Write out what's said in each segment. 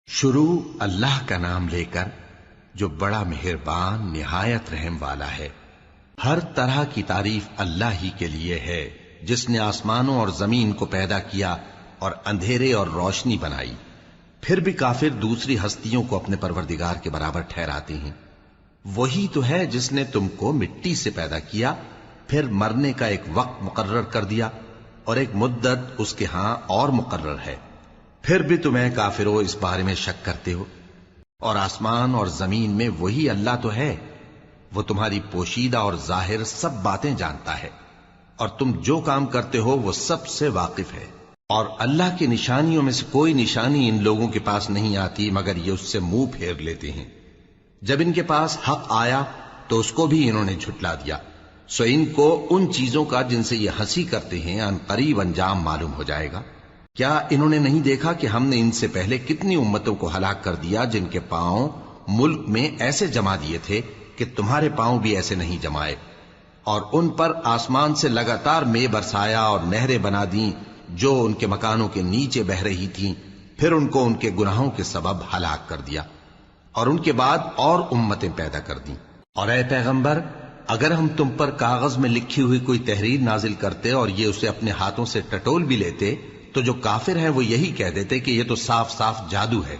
شروع اللہ کا نام لے کر جو بڑا مہربان نہایت رحم والا ہے۔ ہر طرح کی تعریف اللہ ہی کے لیے ہے جس نے آسمانوں اور زمین کو پیدا کیا اور اندھیرے اور روشنی بنائی۔ پھر بھی کافر دوسری ہستیوں کو اپنے پروردگار کے برابر ٹھہراتے ہیں۔ وہی تو ہے جس نے تم کو مٹی سے پیدا کیا، پھر مرنے کا ایک وقت مقرر کر دیا اور ایک مدت اس کے ہاں اور مقرر ہے۔ پھر بھی تمہیں کافروں اس بارے میں شک کرتے ہو۔ اور آسمان اور زمین میں وہی اللہ تو ہے، وہ تمہاری پوشیدہ اور ظاہر سب باتیں جانتا ہے، اور تم جو کام کرتے ہو وہ سب سے واقف ہے۔ اور اللہ کی نشانیوں میں سے کوئی نشانی ان لوگوں کے پاس نہیں آتی مگر یہ اس سے منہ پھیر لیتے ہیں۔ جب ان کے پاس حق آیا تو اس کو بھی انہوں نے جھٹلا دیا، سو ان کو ان چیزوں کا جن سے یہ ہنسی کرتے ہیں ان قریب انجام معلوم ہو جائے گا۔ کیا انہوں نے نہیں دیکھا کہ ہم نے ان سے پہلے کتنی امتوں کو ہلاک کر دیا جن کے پاؤں ملک میں ایسے جما دیے تھے کہ تمہارے پاؤں بھی ایسے نہیں جمائے، اور ان پر آسمان سے لگاتار مے برسایا اور نہریں بنا دیں جو ان کے مکانوں کے نیچے بہ رہی تھیں، پھر ان کو ان کے گناہوں کے سبب ہلاک کر دیا، اور ان کے بعد اور امتیں پیدا کر دیں۔ اور اے پیغمبر، اگر ہم تم پر کاغذ میں لکھی ہوئی کوئی تحریر نازل کرتے اور یہ اسے اپنے ہاتھوں سے ٹٹول بھی لیتے تو جو کافر ہیں وہ یہی کہہ دیتے کہ یہ تو صاف صاف جادو ہے،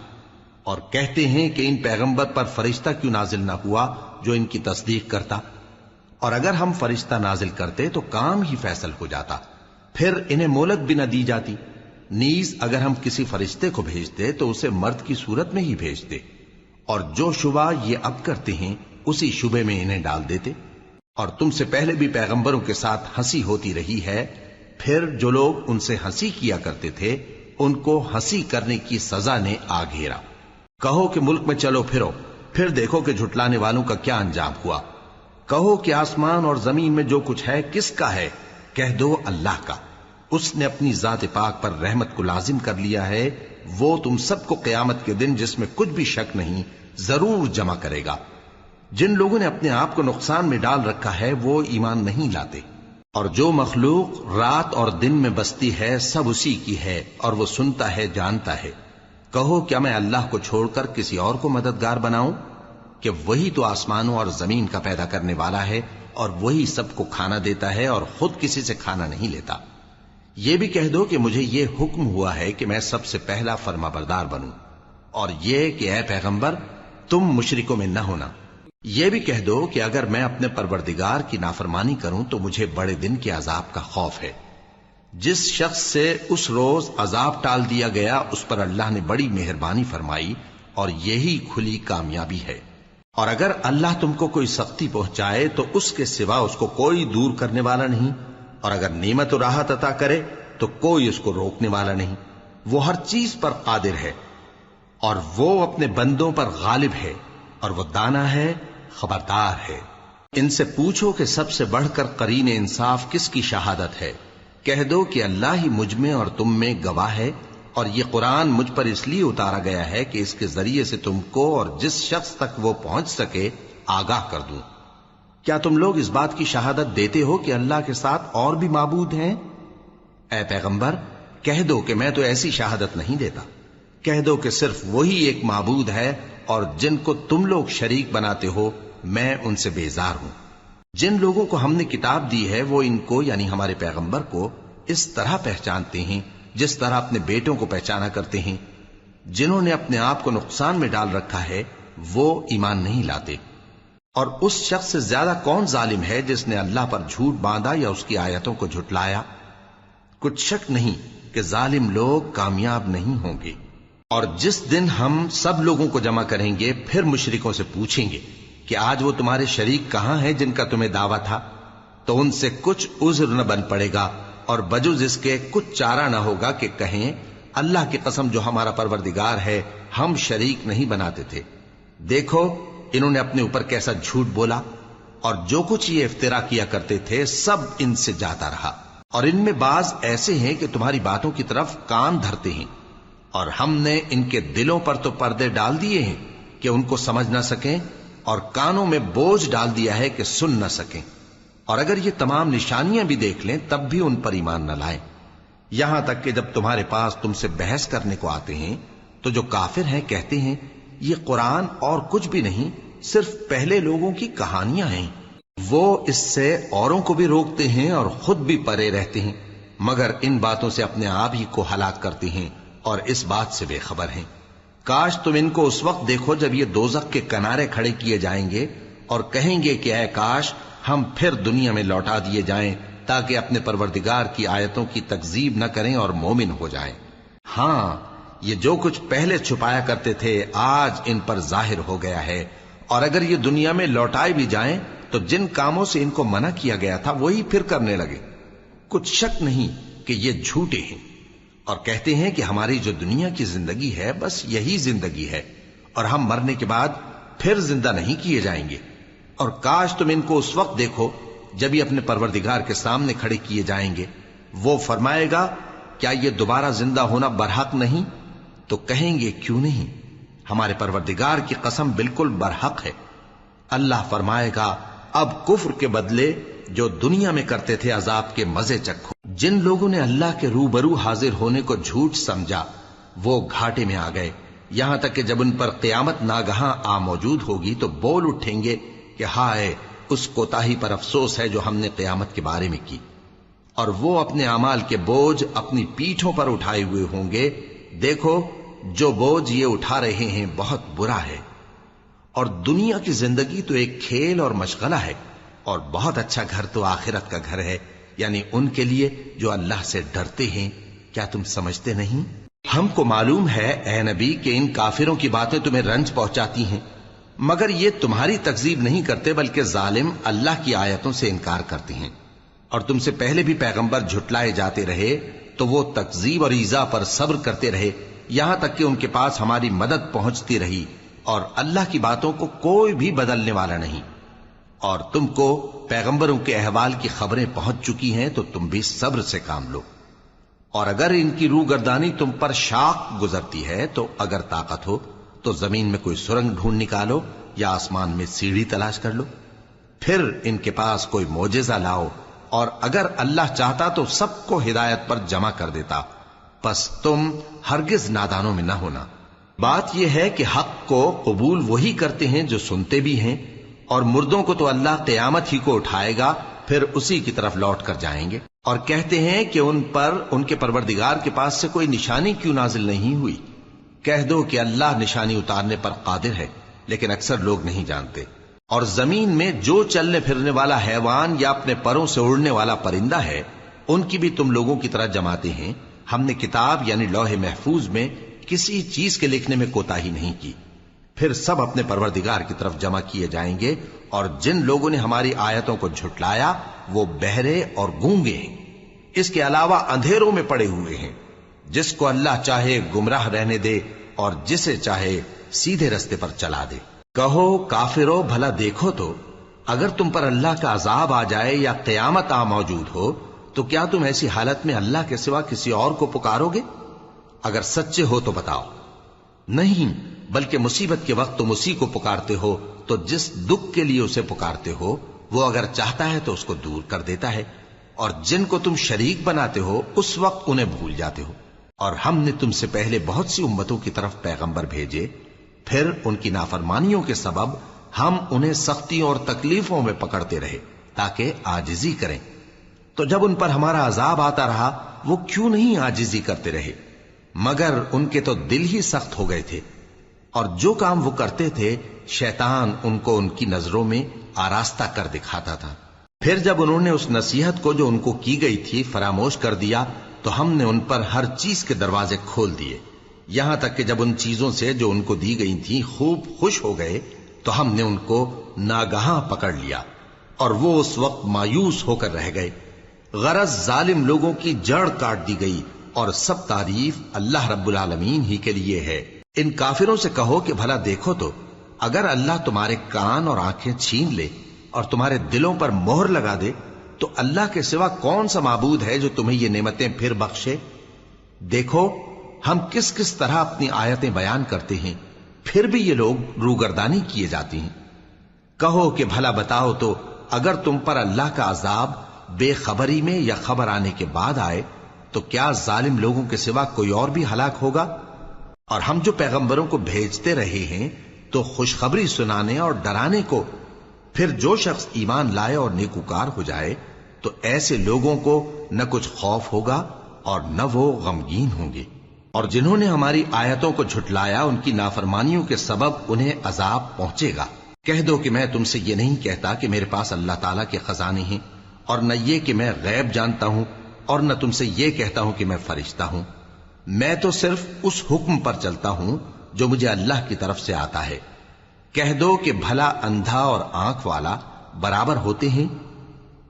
اور کہتے ہیں کہ ان پیغمبر پر فرشتہ کیوں نازل نہ ہوا جو ان کی تصدیق کرتا، اور اگر ہم فرشتہ نازل کرتے تو کام ہی فیصل ہو جاتا، پھر انہیں مہلت بھی نہ دی جاتی۔ نیز اگر ہم کسی فرشتے کو بھیجتے تو اسے مرد کی صورت میں ہی بھیجتے، اور جو شبہ یہ اب کرتے ہیں اسی شبے میں انہیں ڈال دیتے۔ اور تم سے پہلے بھی پیغمبروں کے ساتھ ہنسی ہوتی رہی ہے، پھر جو لوگ ان سے ہنسی کیا کرتے تھے ان کو ہنسی کرنے کی سزا نے آ گھیرا۔ کہو کہ ملک میں چلو پھرو، پھر دیکھو کہ جھٹلانے والوں کا کیا انجام ہوا۔ کہو کہ آسمان اور زمین میں جو کچھ ہے کس کا ہے؟ کہہ دو اللہ کا۔ اس نے اپنی ذات پاک پر رحمت کو لازم کر لیا ہے، وہ تم سب کو قیامت کے دن جس میں کچھ بھی شک نہیں ضرور جمع کرے گا۔ جن لوگوں نے اپنے آپ کو نقصان میں ڈال رکھا ہے وہ ایمان نہیں لاتے، اور جو مخلوق رات اور دن میں بستی ہے سب اسی کی ہے، اور وہ سنتا ہے جانتا ہے۔ کہو کیا میں اللہ کو چھوڑ کر کسی اور کو مددگار بناؤں کہ وہی تو آسمانوں اور زمین کا پیدا کرنے والا ہے، اور وہی سب کو کھانا دیتا ہے اور خود کسی سے کھانا نہیں لیتا۔ یہ بھی کہہ دو کہ مجھے یہ حکم ہوا ہے کہ میں سب سے پہلا فرما بردار بنوں، اور یہ کہ اے پیغمبر تم مشرکوں میں نہ ہونا۔ یہ بھی کہہ دو کہ اگر میں اپنے پروردگار کی نافرمانی کروں تو مجھے بڑے دن کے عذاب کا خوف ہے۔ جس شخص سے اس روز عذاب ٹال دیا گیا اس پر اللہ نے بڑی مہربانی فرمائی، اور یہی کھلی کامیابی ہے۔ اور اگر اللہ تم کو کوئی سختی پہنچائے تو اس کے سوا اس کو کوئی دور کرنے والا نہیں، اور اگر نعمت و راحت عطا کرے تو کوئی اس کو روکنے والا نہیں۔ وہ ہر چیز پر قادر ہے، اور وہ اپنے بندوں پر غالب ہے، اور وہ دانا ہے، خبردار ہے۔ ان سے پوچھو کہ سب سے بڑھ کر قرین انصاف کس کی شہادت ہے؟ کہہ دو کہ اللہ ہی مجھ میں اور تم میں گواہ ہے، اور یہ قرآن مجھ پر اس لیے اتارا گیا ہے کہ اس کے ذریعے سے تم کو اور جس شخص تک وہ پہنچ سکے آگاہ کر دوں۔ کیا تم لوگ اس بات کی شہادت دیتے ہو کہ اللہ کے ساتھ اور بھی معبود ہیں؟ اے پیغمبر کہہ دو کہ میں تو ایسی شہادت نہیں دیتا۔ کہہ دو کہ صرف وہی ایک معبود ہے، اور جن کو تم لوگ شریک بناتے ہو میں ان سے بیزار ہوں۔ جن لوگوں کو ہم نے کتاب دی ہے وہ ان کو یعنی ہمارے پیغمبر کو اس طرح پہچانتے ہیں جس طرح اپنے بیٹوں کو پہچانا کرتے ہیں۔ جنہوں نے اپنے آپ کو نقصان میں ڈال رکھا ہے وہ ایمان نہیں لاتے۔ اور اس شخص سے زیادہ کون ظالم ہے جس نے اللہ پر جھوٹ باندھا یا اس کی آیتوں کو جھٹلایا؟ کچھ شک نہیں کہ ظالم لوگ کامیاب نہیں ہوں گے۔ اور جس دن ہم سب لوگوں کو جمع کریں گے پھر مشرکوں سے پوچھیں گے کہ آج وہ تمہارے شریک کہاں ہیں جن کا تمہیں دعویٰ تھا، تو ان سے کچھ عذر نہ بن پڑے گا، اور بجز اس کے کچھ چارہ نہ ہوگا کہ کہیں اللہ کی قسم جو ہمارا پروردگار ہے ہم شریک نہیں بناتے تھے۔ دیکھو انہوں نے اپنے اوپر کیسا جھوٹ بولا، اور جو کچھ یہ افترا کیا کرتے تھے سب ان سے جاتا رہا۔ اور ان میں بعض ایسے ہیں کہ تمہاری باتوں کی طرف کان دھرتے ہیں، اور ہم نے ان کے دلوں پر تو پردے ڈال دیے ہیں کہ ان کو سمجھ نہ سکیں، اور کانوں میں بوجھ ڈال دیا ہے کہ سن نہ سکیں۔ اور اگر یہ تمام نشانیاں بھی دیکھ لیں تب بھی ان پر ایمان نہ لائیں، یہاں تک کہ جب تمہارے پاس تم سے بحث کرنے کو آتے ہیں تو جو کافر ہیں کہتے ہیں یہ قرآن اور کچھ بھی نہیں، صرف پہلے لوگوں کی کہانیاں ہیں۔ وہ اس سے اوروں کو بھی روکتے ہیں اور خود بھی پرے رہتے ہیں، مگر ان باتوں سے اپنے آپ ہی کو ہلاک کرتے ہیں اور اس بات سے بے خبر ہیں۔ کاش تم ان کو اس وقت دیکھو جب یہ دوزخ کے کنارے کھڑے کیے جائیں گے اور کہیں گے کہ اے کاش ہم پھر دنیا میں لوٹا دیے جائیں تاکہ اپنے پروردگار کی آیتوں کی تکذیب نہ کریں اور مومن ہو جائیں۔ ہاں، یہ جو کچھ پہلے چھپایا کرتے تھے آج ان پر ظاہر ہو گیا ہے، اور اگر یہ دنیا میں لوٹائے بھی جائیں تو جن کاموں سے ان کو منع کیا گیا تھا وہی پھر کرنے لگے۔ کچھ شک نہیں کہ یہ جھوٹے ہیں، اور کہتے ہیں کہ ہماری جو دنیا کی زندگی ہے بس یہی زندگی ہے، اور ہم مرنے کے بعد پھر زندہ نہیں کیے جائیں گے۔ اور کاش تم ان کو اس وقت دیکھو جب یہ اپنے پروردگار کے سامنے کھڑے کیے جائیں گے، وہ فرمائے گا کیا یہ دوبارہ زندہ ہونا برحق نہیں؟ تو کہیں گے کیوں نہیں، ہمارے پروردگار کی قسم بالکل برحق ہے۔ اللہ فرمائے گا اب کفر کے بدلے جو دنیا میں کرتے تھے عذاب کے مزے چکھو۔ جن لوگوں نے اللہ کے روبرو حاضر ہونے کو جھوٹ سمجھا وہ گھاٹے میں آ گئے، یہاں تک کہ جب ان پر قیامت ناگہاں آ موجود ہوگی تو بول اٹھیں گے کہ ہائے اس کوتاہی پر افسوس ہے جو ہم نے قیامت کے بارے میں کی، اور وہ اپنے اعمال کے بوجھ اپنی پیٹھوں پر اٹھائے ہوئے ہوں گے۔ دیکھو جو بوجھ یہ اٹھا رہے ہیں بہت برا ہے، اور دنیا کی زندگی تو ایک کھیل اور مشغلہ ہے، اور بہت اچھا گھر تو آخرت کا گھر ہے، یعنی ان کے لیے جو اللہ سے ڈرتے ہیں۔ کیا تم سمجھتے نہیں؟ ہم کو معلوم ہے اے نبی کہ ان کافروں کی باتیں تمہیں رنج پہنچاتی ہیں، مگر یہ تمہاری تکذیب نہیں کرتے بلکہ ظالم اللہ کی آیتوں سے انکار کرتے ہیں، اور تم سے پہلے بھی پیغمبر جھٹلائے جاتے رہے تو وہ تکذیب اور ایذا پر صبر کرتے رہے، یہاں تک کہ ان کے پاس ہماری مدد پہنچتی رہی، اور اللہ کی باتوں کو کوئی بھی بدلنے والا نہیں۔ اور تم کو پیغمبروں کے احوال کی خبریں پہنچ چکی ہیں تو تم بھی صبر سے کام لو، اور اگر ان کی روح گردانی تم پر شاق گزرتی ہے تو اگر طاقت ہو تو زمین میں کوئی سرنگ ڈھونڈ نکالو یا آسمان میں سیڑھی تلاش کر لو، پھر ان کے پاس کوئی معجزہ لاؤ، اور اگر اللہ چاہتا تو سب کو ہدایت پر جمع کر دیتا، پس تم ہرگز نادانوں میں نہ ہونا۔ بات یہ ہے کہ حق کو قبول وہی کرتے ہیں جو سنتے بھی ہیں، اور مردوں کو تو اللہ قیامت ہی کو اٹھائے گا، پھر اسی کی طرف لوٹ کر جائیں گے۔ اور کہتے ہیں کہ ان پر ان کے پروردگار کے پاس سے کوئی نشانی کیوں نازل نہیں ہوئی؟ کہہ دو کہ اللہ نشانی اتارنے پر قادر ہے، لیکن اکثر لوگ نہیں جانتے۔ اور زمین میں جو چلنے پھرنے والا حیوان یا اپنے پروں سے اڑنے والا پرندہ ہے ان کی بھی تم لوگوں کی طرح جماتے ہیں۔ ہم نے کتاب یعنی لوح محفوظ میں کسی چیز کے لکھنے میں کوتاہی نہیں کی، پھر سب اپنے پروردگار کی طرف جمع کیے جائیں گے، اور جن لوگوں نے ہماری آیتوں کو جھٹلایا وہ بہرے اور گونگے ہیں، اس کے علاوہ اندھیروں میں پڑے ہوئے ہیں۔ جس کو اللہ چاہے گمراہ رہنے دے اور جسے چاہے سیدھے رستے پر چلا دے۔ کہو کافرو بھلا دیکھو تو اگر تم پر اللہ کا عذاب آ جائے یا قیامت آ موجود ہو تو کیا تم ایسی حالت میں اللہ کے سوا کسی اور کو پکارو گے؟ اگر سچے ہو تو بتاؤ۔ نہیں، بلکہ مصیبت کے وقت تم اسی کو پکارتے ہو، تو جس دکھ کے لیے اسے پکارتے ہو وہ اگر چاہتا ہے تو اس کو دور کر دیتا ہے، اور جن کو تم شریک بناتے ہو اس وقت انہیں بھول جاتے ہو۔ اور ہم نے تم سے پہلے بہت سی امتوں کی طرف پیغمبر بھیجے، پھر ان کی نافرمانیوں کے سبب ہم انہیں سختیوں اور تکلیفوں میں پکڑتے رہے تاکہ عاجزی کریں، تو جب ان پر ہمارا عذاب آتا رہا وہ کیوں نہیں عاجزی کرتے رہے، مگر ان کے تو دل ہی سخت ہو گئے تھے، اور جو کام وہ کرتے تھے شیطان ان کو ان کی نظروں میں آراستہ کر دکھاتا تھا۔ پھر جب انہوں نے اس نصیحت کو جو ان کو کی گئی تھی فراموش کر دیا تو ہم نے ان پر ہر چیز کے دروازے کھول دیے، یہاں تک کہ جب ان چیزوں سے جو ان کو دی گئی تھی خوب خوش ہو گئے تو ہم نے ان کو ناگہاں پکڑ لیا، اور وہ اس وقت مایوس ہو کر رہ گئے۔ غرض ظالم لوگوں کی جڑ کاٹ دی گئی، اور سب تعریف اللہ رب العالمین ہی کے لیے ہے۔ ان کافروں سے کہو کہ بھلا دیکھو تو اگر اللہ تمہارے کان اور آنکھیں چھین لے اور تمہارے دلوں پر مہر لگا دے تو اللہ کے سوا کون سا معبود ہے جو تمہیں یہ نعمتیں پھر بخشے؟ دیکھو ہم کس کس طرح اپنی آیتیں بیان کرتے ہیں، پھر بھی یہ لوگ روگردانی کیے جاتی ہیں۔ کہو کہ بھلا بتاؤ تو اگر تم پر اللہ کا عذاب بے خبری میں یا خبر آنے کے بعد آئے تو کیا ظالم لوگوں کے سوا کوئی اور بھی ہلاک ہوگا؟ اور ہم جو پیغمبروں کو بھیجتے رہے ہیں تو خوشخبری سنانے اور ڈرانے کو، پھر جو شخص ایمان لائے اور نیکوکار ہو جائے تو ایسے لوگوں کو نہ کچھ خوف ہوگا اور نہ وہ غمگین ہوں گے۔ اور جنہوں نے ہماری آیتوں کو جھٹلایا ان کی نافرمانیوں کے سبب انہیں عذاب پہنچے گا۔ کہہ دو کہ میں تم سے یہ نہیں کہتا کہ میرے پاس اللہ تعالیٰ کے خزانے ہیں، اور نہ یہ کہ میں غیب جانتا ہوں، اور نہ تم سے یہ کہتا ہوں کہ میں فرشتہ ہوں۔ میں تو صرف اس حکم پر چلتا ہوں جو مجھے اللہ کی طرف سے آتا ہے۔ کہہ دو کہ بھلا اندھا اور آنکھ والا برابر ہوتے ہیں؟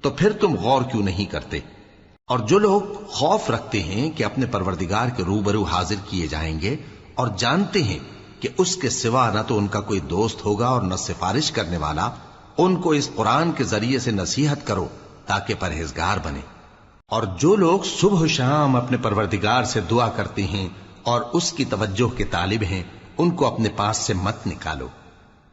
تو پھر تم غور کیوں نہیں کرتے؟ اور جو لوگ خوف رکھتے ہیں کہ اپنے پروردگار کے روبرو حاضر کیے جائیں گے اور جانتے ہیں کہ اس کے سوا نہ تو ان کا کوئی دوست ہوگا اور نہ سفارش کرنے والا، ان کو اس قرآن کے ذریعے سے نصیحت کرو تاکہ پرہیزگار بنے۔ اور جو لوگ صبح و شام اپنے پروردگار سے دعا کرتے ہیں اور اس کی توجہ کے طالب ہیں، ان کو اپنے پاس سے مت نکالو۔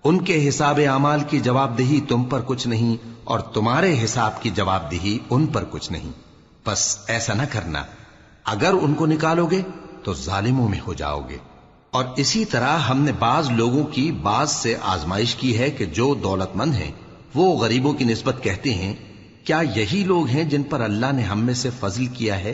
ان کے حساب اعمال کی جواب دہی تم پر کچھ نہیں، اور تمہارے حساب کی جواب دہی ان پر کچھ نہیں۔ بس ایسا نہ کرنا، اگر ان کو نکالو گے تو ظالموں میں ہو جاؤ گے۔ اور اسی طرح ہم نے بعض لوگوں کی بعض سے آزمائش کی ہے کہ جو دولت مند ہیں وہ غریبوں کی نسبت کہتے ہیں کیا یہی لوگ ہیں جن پر اللہ نے ہم میں سے فضل کیا ہے؟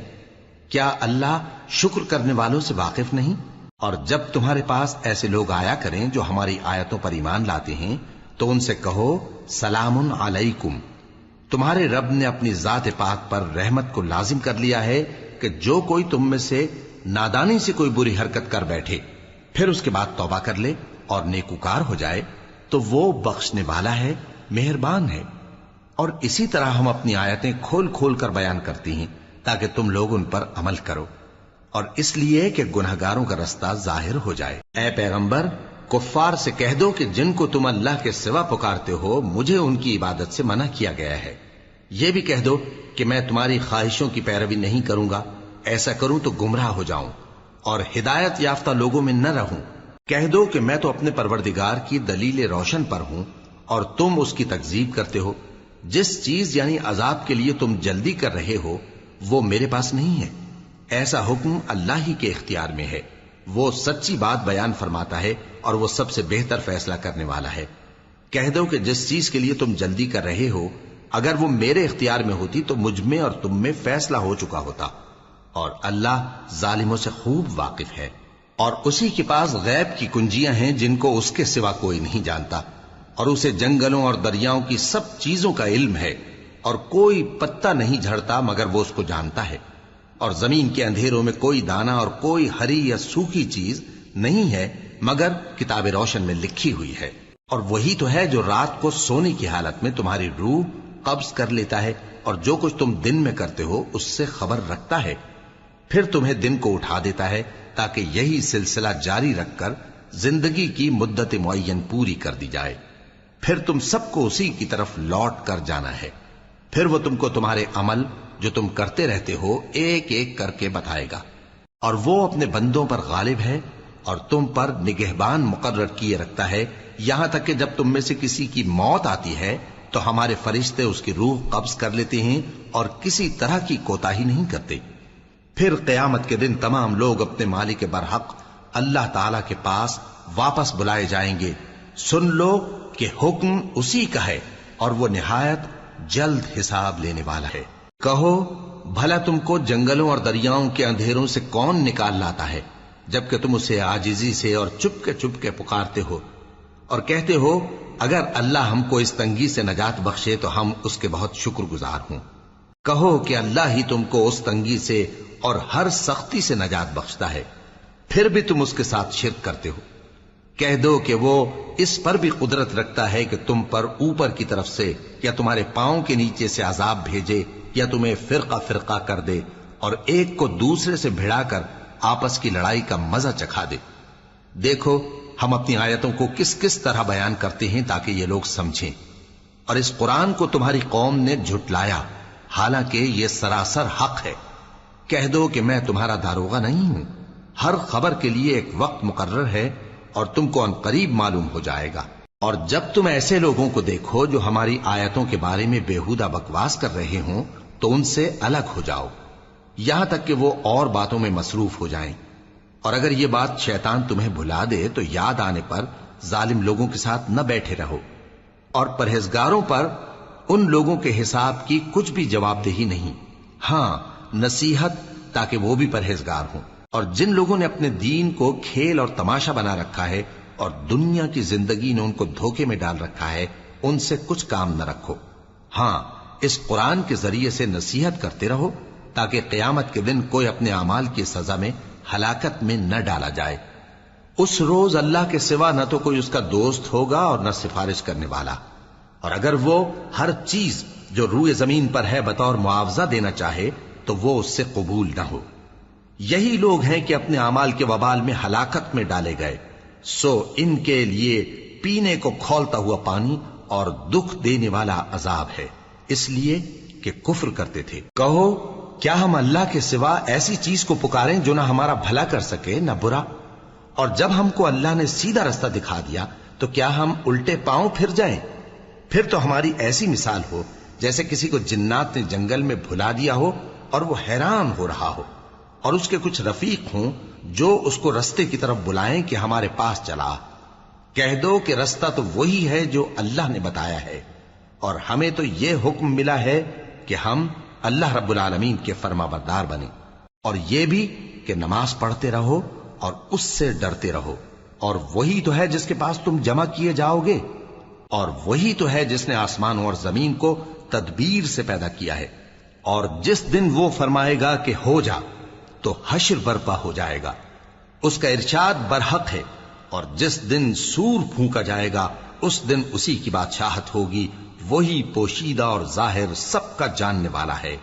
کیا اللہ شکر کرنے والوں سے واقف نہیں؟ اور جب تمہارے پاس ایسے لوگ آیا کریں جو ہماری آیتوں پر ایمان لاتے ہیں تو ان سے کہو سلام علیکم، تمہارے رب نے اپنی ذات پاک پر رحمت کو لازم کر لیا ہے کہ جو کوئی تم میں سے نادانی سے کوئی بری حرکت کر بیٹھے پھر اس کے بعد توبہ کر لے اور نیکوکار ہو جائے تو وہ بخشنے والا ہے، مہربان ہے۔ اور اسی طرح ہم اپنی آیتیں کھول کھول کر بیان کرتی ہیں تاکہ تم لوگ ان پر عمل کرو، اور اس لیے کہ گنہگاروں کا رستہ ظاہر ہو جائے۔ اے پیغمبر، کفار سے کہہ دو کہ جن کو تم اللہ کے سوا پکارتے ہو مجھے ان کی عبادت سے منع کیا گیا ہے۔ یہ بھی کہہ دو کہ میں تمہاری خواہشوں کی پیروی نہیں کروں گا، ایسا کروں تو گمراہ ہو جاؤں اور ہدایت یافتہ لوگوں میں نہ رہوں۔ کہہ دو کہ میں تو اپنے پروردگار کی دلیل روشن پر ہوں اور تم اس کی تکذیب کرتے ہو۔ جس چیز یعنی عذاب کے لیے تم جلدی کر رہے ہو وہ میرے پاس نہیں ہے، ایسا حکم اللہ ہی کے اختیار میں ہے۔ وہ سچی بات بیان فرماتا ہے اور وہ سب سے بہتر فیصلہ کرنے والا ہے۔ کہہ دو کہ جس چیز کے لیے تم جلدی کر رہے ہو اگر وہ میرے اختیار میں ہوتی تو مجھ میں اور تم میں فیصلہ ہو چکا ہوتا، اور اللہ ظالموں سے خوب واقف ہے۔ اور اسی کے پاس غیب کی کنجیاں ہیں جن کو اس کے سوا کوئی نہیں جانتا، اور اسے جنگلوں اور دریاؤں کی سب چیزوں کا علم ہے، اور کوئی پتا نہیں جھڑتا مگر وہ اس کو جانتا ہے، اور زمین کے اندھیروں میں کوئی دانہ اور کوئی ہری یا سوکھی چیز نہیں ہے مگر کتاب روشن میں لکھی ہوئی ہے۔ اور وہی تو ہے جو رات کو سونے کی حالت میں تمہاری روح قبض کر لیتا ہے اور جو کچھ تم دن میں کرتے ہو اس سے خبر رکھتا ہے، پھر تمہیں دن کو اٹھا دیتا ہے تاکہ یہی سلسلہ جاری رکھ کر زندگی کی مدت معین پوری کر دی جائے، پھر تم سب کو اسی کی طرف لوٹ کر جانا ہے، پھر وہ تم کو تمہارے عمل جو تم کرتے رہتے ہو ایک ایک کر کے بتائے گا، اور وہ اپنے بندوں پر غالب ہے اور تم پر نگہبان مقرر کیے رکھتا ہے، یہاں تک کہ جب تم میں سے کسی کی موت آتی ہے تو ہمارے فرشتے اس کی روح قبض کر لیتے ہیں اور کسی طرح کی کوتاہی نہیں کرتے۔ پھر قیامت کے دن تمام لوگ اپنے مالک برحق اللہ تعالی کے پاس واپس بلائے جائیں گے۔ سن لو کہ حکم اسی کا ہے اور وہ نہایت جلد حساب لینے والا ہے۔ کہو بھلا تم کو جنگلوں اور دریاؤں کے اندھیروں سے کون نکال لاتا ہے جبکہ تم اسے عاجزی سے اور چپ کے پکارتے ہو اور کہتے ہو اگر اللہ ہم کو اس تنگی سے نجات بخشے تو ہم اس کے بہت شکر گزار ہوں۔ کہو کہ اللہ ہی تم کو اس تنگی سے اور ہر سختی سے نجات بخشتا ہے، پھر بھی تم اس کے ساتھ شرک کرتے ہو۔ کہہ دو کہ وہ اس پر بھی قدرت رکھتا ہے کہ تم پر اوپر کی طرف سے یا تمہارے پاؤں کے نیچے سے عذاب بھیجے یا تمہیں فرقہ فرقہ کر دے اور ایک کو دوسرے سے بھڑا کر آپس کی لڑائی کا مزہ چکھا دے۔ دیکھو ہم اپنی آیتوں کو کس کس طرح بیان کرتے ہیں تاکہ یہ لوگ سمجھیں، اور اس قرآن کو تمہاری قوم نے جھٹلایا حالانکہ یہ سراسر حق ہے۔ کہہ دو کہ میں تمہارا داروغہ نہیں ہوں، ہر خبر کے لیے ایک وقت مقرر ہے اور تم کو ان قریب معلوم ہو جائے گا۔ اور جب تم ایسے لوگوں کو دیکھو جو ہماری آیتوں کے بارے میں بےہودہ بکواس کر رہے ہوں تو ان سے الگ ہو جاؤ یہاں تک کہ وہ اور باتوں میں مصروف ہو جائیں۔ اور اگر یہ بات شیطان تمہیں بھلا دے تو یاد آنے پر ظالم لوگوں کے ساتھ نہ بیٹھے رہو، اور پرہیزگاروں پر ان لوگوں کے حساب کی کچھ بھی جواب دہی نہیں، ہاں نصیحت تاکہ وہ بھی پرہیزگار ہوں۔ اور جن لوگوں نے اپنے دین کو کھیل اور تماشا بنا رکھا ہے اور دنیا کی زندگی نے ان کو دھوکے میں ڈال رکھا ہے، ان سے کچھ کام نہ رکھو، ہاں اس قرآن کے ذریعے سے نصیحت کرتے رہو تاکہ قیامت کے دن کوئی اپنے اعمال کی سزا میں ہلاکت میں نہ ڈالا جائے۔ اس روز اللہ کے سوا نہ تو کوئی اس کا دوست ہوگا اور نہ سفارش کرنے والا، اور اگر وہ ہر چیز جو روئے زمین پر ہے بطور معاوضہ دینا چاہے تو وہ اس سے قبول نہ ہو۔ یہی لوگ ہیں کہ اپنے اعمال کے وبال میں ہلاکت میں ڈالے گئے، سو ان کے لیے پینے کو کھولتا ہوا پانی اور دکھ دینے والا عذاب ہے، اس لیے کہ کفر کرتے تھے۔ کہو کیا ہم اللہ کے سوا ایسی چیز کو پکاریں جو نہ ہمارا بھلا کر سکے نہ برا؟ اور جب ہم کو اللہ نے سیدھا رستہ دکھا دیا تو کیا ہم الٹے پاؤں پھر جائیں؟ پھر تو ہماری ایسی مثال ہو جیسے کسی کو جنات نے جنگل میں بھلا دیا ہو اور وہ حیران ہو رہا ہو، اور اس کے کچھ رفیق ہوں جو اس کو رستے کی طرف بلائیں کہ ہمارے پاس چلا۔ کہہ دو کہ رستہ تو وہی ہے جو اللہ نے بتایا ہے، اور ہمیں تو یہ حکم ملا ہے کہ ہم اللہ رب العالمین کے فرما بردار بنیں، اور یہ بھی کہ نماز پڑھتے رہو اور اس سے ڈرتے رہو، اور وہی تو ہے جس کے پاس تم جمع کیے جاؤ گے، اور وہی تو ہے جس نے آسمانوں اور زمین کو تدبیر سے پیدا کیا ہے، اور جس دن وہ فرمائے گا کہ ہو جا تو حشر برپا ہو جائے گا، اس کا ارشاد برحق ہے، اور جس دن سور پھونکا جائے گا اس دن اسی کی بادشاہت ہوگی، وہی پوشیدہ اور ظاہر سب کا جاننے والا ہے،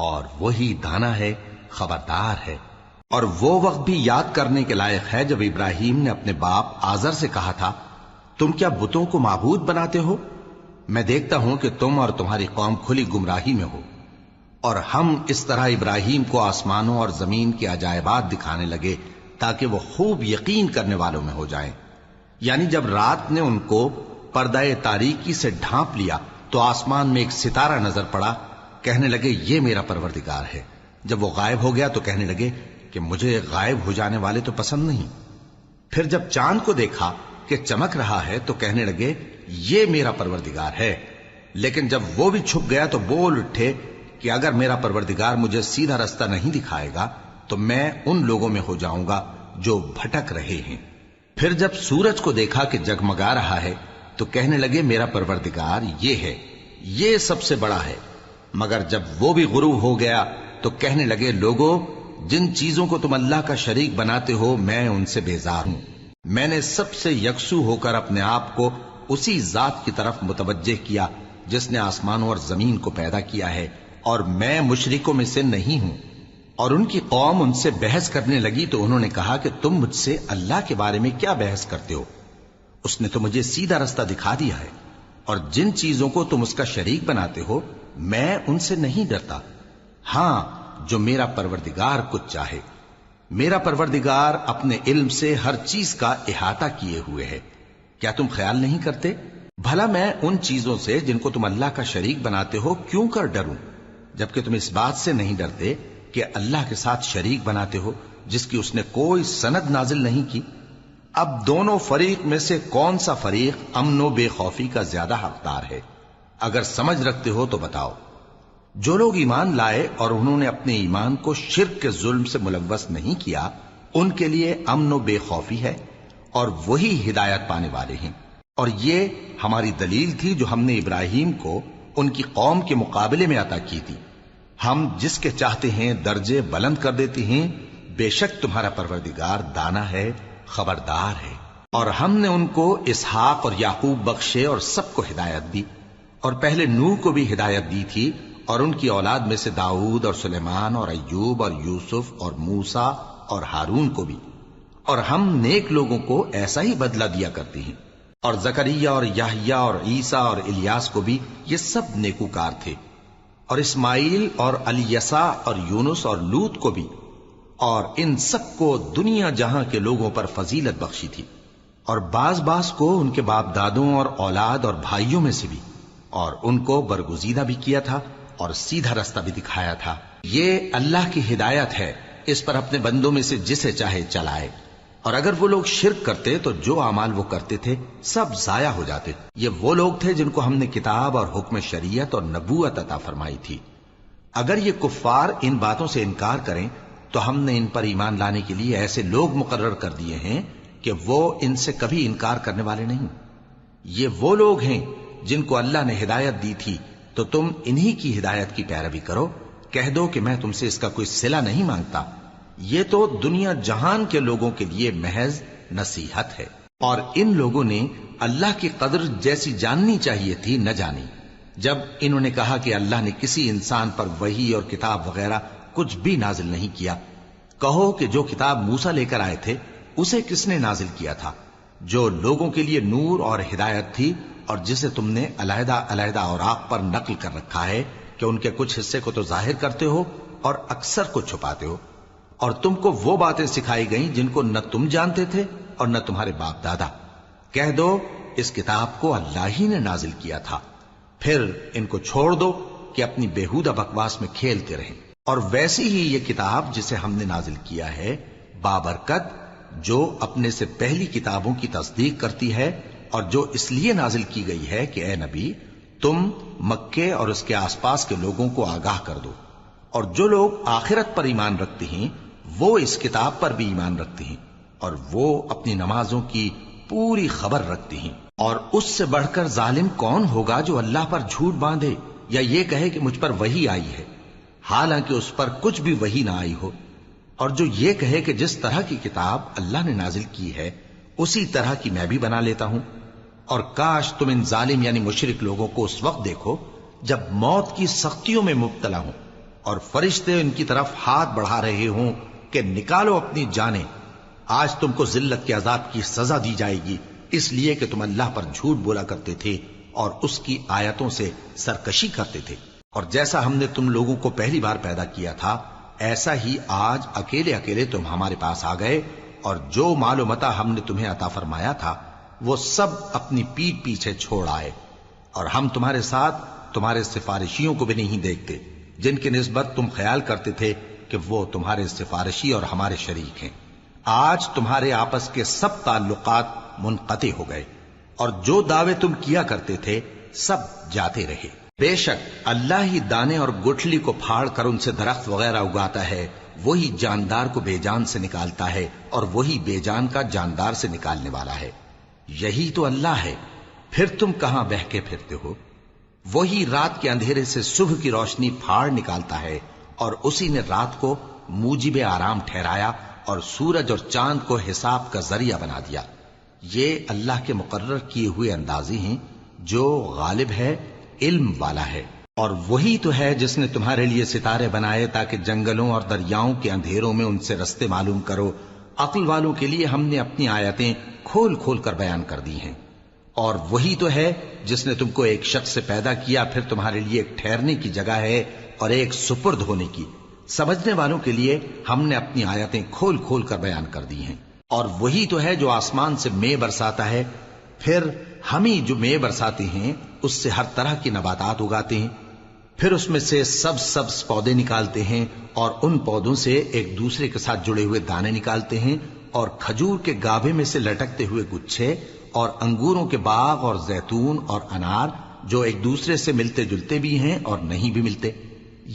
اور وہی دانا ہے، خبردار ہے۔ اور وہ وقت بھی یاد کرنے کے لائق ہے جب ابراہیم نے اپنے باپ آزر سے کہا تھا، تم کیا بتوں کو معبود بناتے ہو؟ میں دیکھتا ہوں کہ تم اور تمہاری قوم کھلی گمراہی میں ہو۔ اور ہم اس طرح ابراہیم کو آسمانوں اور زمین کے عجائبات دکھانے لگے تاکہ وہ خوب یقین کرنے والوں میں ہو جائیں۔ یعنی جب رات نے ان کو پردہ تاریکی سے ڈھانپ لیا تو آسمان میں ایک ستارہ نظر پڑا، کہنے لگے یہ میرا پروردگار ہے۔ جب وہ غائب ہو گیا تو کہنے لگے کہ مجھے غائب ہو جانے والے تو پسند نہیں۔ پھر جب چاند کو دیکھا کہ چمک رہا ہے تو کہنے لگے یہ میرا پروردگار ہے۔ لیکن جب وہ بھی چھپ گیا تو بول اٹھے کہ اگر میرا پروردگار مجھے سیدھا رستہ نہیں دکھائے گا تو میں ان لوگوں میں ہو جاؤں گا جو بھٹک رہے ہیں۔ پھر جب سورج کو دیکھا کہ جگمگا رہا ہے تو کہنے لگے میرا پروردگار یہ ہے، یہ سب سے بڑا ہے۔ مگر جب وہ بھی غروب ہو گیا تو کہنے لگے لوگو، جن چیزوں کو تم اللہ کا شریک بناتے ہو میں ان سے بیزار ہوں۔ میں نے سب سے یکسو ہو کر اپنے آپ کو اسی ذات کی طرف متوجہ کیا جس نے آسمانوں اور زمین کو پیدا کیا ہے، اور میں مشرکوں میں سے نہیں ہوں۔ اور ان کی قوم ان سے بحث کرنے لگی تو انہوں نے کہا کہ تم مجھ سے اللہ کے بارے میں کیا بحث کرتے ہو؟ اس نے تو مجھے سیدھا رستہ دکھا دیا ہے، اور جن چیزوں کو تم اس کا شریک بناتے ہو میں ان سے نہیں ڈرتا، ہاں جو میرا پروردگار کچھ چاہے۔ میرا پروردگار اپنے علم سے ہر چیز کا احاطہ کیے ہوئے ہے۔ کیا تم خیال نہیں کرتے؟ بھلا میں ان چیزوں سے جن کو تم اللہ کا شریک بناتے ہو کیوں کر ڈروں، جبکہ تم اس بات سے نہیں ڈرتے کہ اللہ کے ساتھ شریک بناتے ہو جس کی اس نے کوئی سند نازل نہیں کی۔ اب دونوں فریق میں سے کون سا فریق امن و بے خوفی کا زیادہ حقدار ہے؟ اگر سمجھ رکھتے ہو تو بتاؤ۔ جو لوگ ایمان لائے اور انہوں نے اپنے ایمان کو شرک کے ظلم سے ملوث نہیں کیا، ان کے لیے امن و بے خوفی ہے، اور وہی ہدایت پانے والے ہیں۔ اور یہ ہماری دلیل تھی جو ہم نے ابراہیم کو ان کی قوم کے مقابلے میں عطا کی تھی۔ ہم جس کے چاہتے ہیں درجے بلند کر دیتے ہیں، بے شک تمہارا پروردگار دانا ہے، خبردار ہے۔ اور ہم نے ان کو اسحاق اور یعقوب بخشے اور سب کو ہدایت دی، اور پہلے نوح کو بھی ہدایت دی تھی، اور ان کی اولاد میں سے داؤد اور سلیمان اور ایوب اور یوسف اور موسیٰ اور ہارون کو بھی۔ اور ہم نیک لوگوں کو ایسا ہی بدلہ دیا کرتے ہیں۔ اور زکریا اور یحییٰ اور عیسیٰ اور الیاس کو بھی، یہ سب نیکوکار تھے۔ اور اسماعیل اور الیسع اور یونس اور لوط کو بھی، اور ان سب کو دنیا جہاں کے لوگوں پر فضیلت بخشی تھی، اور بعض کو ان کے باپ دادوں اور اولاد اور بھائیوں میں سے بھی، اور ان کو برگزیدہ بھی کیا تھا اور سیدھا رستہ بھی دکھایا تھا۔ یہ اللہ کی ہدایت ہے اس پر اپنے بندوں میں سے جسے چاہے چلائے، اور اگر وہ لوگ شرک کرتے تو جو اعمال وہ کرتے تھے سب ضائع ہو جاتے۔ یہ وہ لوگ تھے جن کو ہم نے کتاب اور حکم شریعت اور نبوت عطا فرمائی تھی۔ اگر یہ کفار ان باتوں سے انکار کریں تو ہم نے ان پر ایمان لانے کے لیے ایسے لوگ مقرر کر دیے ہیں کہ وہ ان سے کبھی انکار کرنے والے نہیں۔ یہ وہ لوگ ہیں جن کو اللہ نے ہدایت دی تھی، تو تم انہی کی ہدایت کی پیروی کرو۔ کہہ دو کہ میں تم سے اس کا کوئی صلہ نہیں مانگتا، یہ تو دنیا جہان کے لوگوں کے لیے محض نصیحت ہے۔ اور ان لوگوں نے اللہ کی قدر جیسی جاننی چاہیے تھی نہ جانی۔ جب انہوں نے کہا کہ اللہ نے کسی انسان پر وحی اور کتاب وغیرہ کچھ بھی نازل نہیں کیا، کہو کہ جو کتاب موسیٰ لے کر آئے تھے اسے کس نے نازل کیا تھا، جو لوگوں کے لیے نور اور ہدایت تھی، اور جسے تم نے علیحدہ علیحدہ اوراق پر نقل کر رکھا ہے کہ ان کے کچھ حصے کو تو ظاہر کرتے ہو اور اکثر کو چھپاتے ہو۔ اور تم کو وہ باتیں سکھائی گئیں جن کو نہ تم جانتے تھے اور نہ تمہارے باپ دادا۔ کہہ دو اس کتاب کو اللہ ہی نے نازل کیا تھا، پھر ان کو چھوڑ دو کہ اپنی بیہودہ بکواس میں کھیلتے رہیں۔ اور ویسی ہی یہ کتاب جسے ہم نے نازل کیا ہے بابرکت، جو اپنے سے پہلی کتابوں کی تصدیق کرتی ہے، اور جو اس لیے نازل کی گئی ہے کہ اے نبی تم مکے اور اس کے آس پاس کے لوگوں کو آگاہ کر دو، اور جو لوگ آخرت پر ایمان رکھتے ہیں وہ اس کتاب پر بھی ایمان رکھتے ہیں، اور وہ اپنی نمازوں کی پوری خبر رکھتے ہیں۔ اور اس سے بڑھ کر ظالم کون ہوگا جو اللہ پر جھوٹ باندھے یا یہ کہے کہ مجھ پر وحی آئی ہے، حالانکہ اس پر کچھ بھی وحی نہ آئی ہو، اور جو یہ کہے کہ جس طرح کی کتاب اللہ نے نازل کی ہے اسی طرح کی میں بھی بنا لیتا ہوں۔ اور کاش تم ان ظالم یعنی مشرک لوگوں کو اس وقت دیکھو جب موت کی سختیوں میں مبتلا ہوں اور فرشتے ان کی طرف ہاتھ بڑھا رہے ہوں کہ نکالو اپنی جانیں، آج تم کو ذلت کے عذاب کی سزا دی جائے گی، اس لیے کہ تم اللہ پر جھوٹ بولا کرتے تھے اور اس کی آیتوں سے سرکشی کرتے تھے۔ اور جیسا ہم نے تم لوگوں کو پہلی بار پیدا کیا تھا ایسا ہی آج اکیلے اکیلے تم ہمارے پاس آ گئے، اور جو مال و متاع ہم نے تمہیں عطا فرمایا تھا وہ سب اپنی پیٹھ پیچھے چھوڑ آئے، اور ہم تمہارے ساتھ تمہارے سفارشیوں کو بھی نہیں دیکھتے جن کی نسبت تم خیال کرتے تھے کہ وہ تمہارے سفارشی اور ہمارے شریک ہیں۔ آج تمہارے آپس کے سب تعلقات منقطع ہو گئے، اور جو دعوے تم کیا کرتے تھے سب جاتے رہے۔ بے شک اللہ ہی دانے اور گٹھلی کو پھاڑ کر ان سے درخت وغیرہ اگاتا ہے، وہی جاندار کو بے جان سے نکالتا ہے اور وہی بے جان کا جاندار سے نکالنے والا ہے۔ یہی تو اللہ ہے، پھر تم کہاں بہہ کے پھرتے ہو؟ وہی رات کے اندھیرے سے صبح کی روشنی پھاڑ نکالتا ہے، اور اسی نے رات کو موجب آرام ٹھہرایا اور سورج اور چاند کو حساب کا ذریعہ بنا دیا۔ یہ اللہ کے مقرر کیے ہوئے اندازے ہیں، جو غالب ہے، علم والا ہے۔ اور وہی تو ہے جس نے تمہارے لیے ستارے بنائے تاکہ جنگلوں اور دریاؤں کے اندھیروں میں ان سے رستے معلوم کرو۔ عقل والوں کے لیے ہم نے اپنی آیتیں کھول کھول کر بیان کر دی ہیں۔ اور وہی تو ہے جس نے تم کو ایک شخص سے پیدا کیا، پھر تمہارے لیے ایک ٹھہرنے کی جگہ ہے اور ایک سپرد ہونے کی۔ سمجھنے والوں کے لیے ہم نے اپنی آیتیں کھول کھول کر بیان کر دی ہیں۔ اور وہی تو ہے جو آسمان سے مے برساتا ہے، پھر ہم ہی جو مے برساتے ہیں اس سے ہر طرح کی نباتات اگاتے ہیں، پھر اس میں سے سبز پودے نکالتے ہیں، اور ان پودوں سے ایک دوسرے کے ساتھ جڑے ہوئے دانے نکالتے ہیں، اور کھجور کے گابھے میں سے لٹکتے ہوئے گچھے، اور انگوروں کے باغ اور زیتون اور انار جو ایک دوسرے سے ملتے جلتے بھی ہیں اور نہیں بھی ملتے۔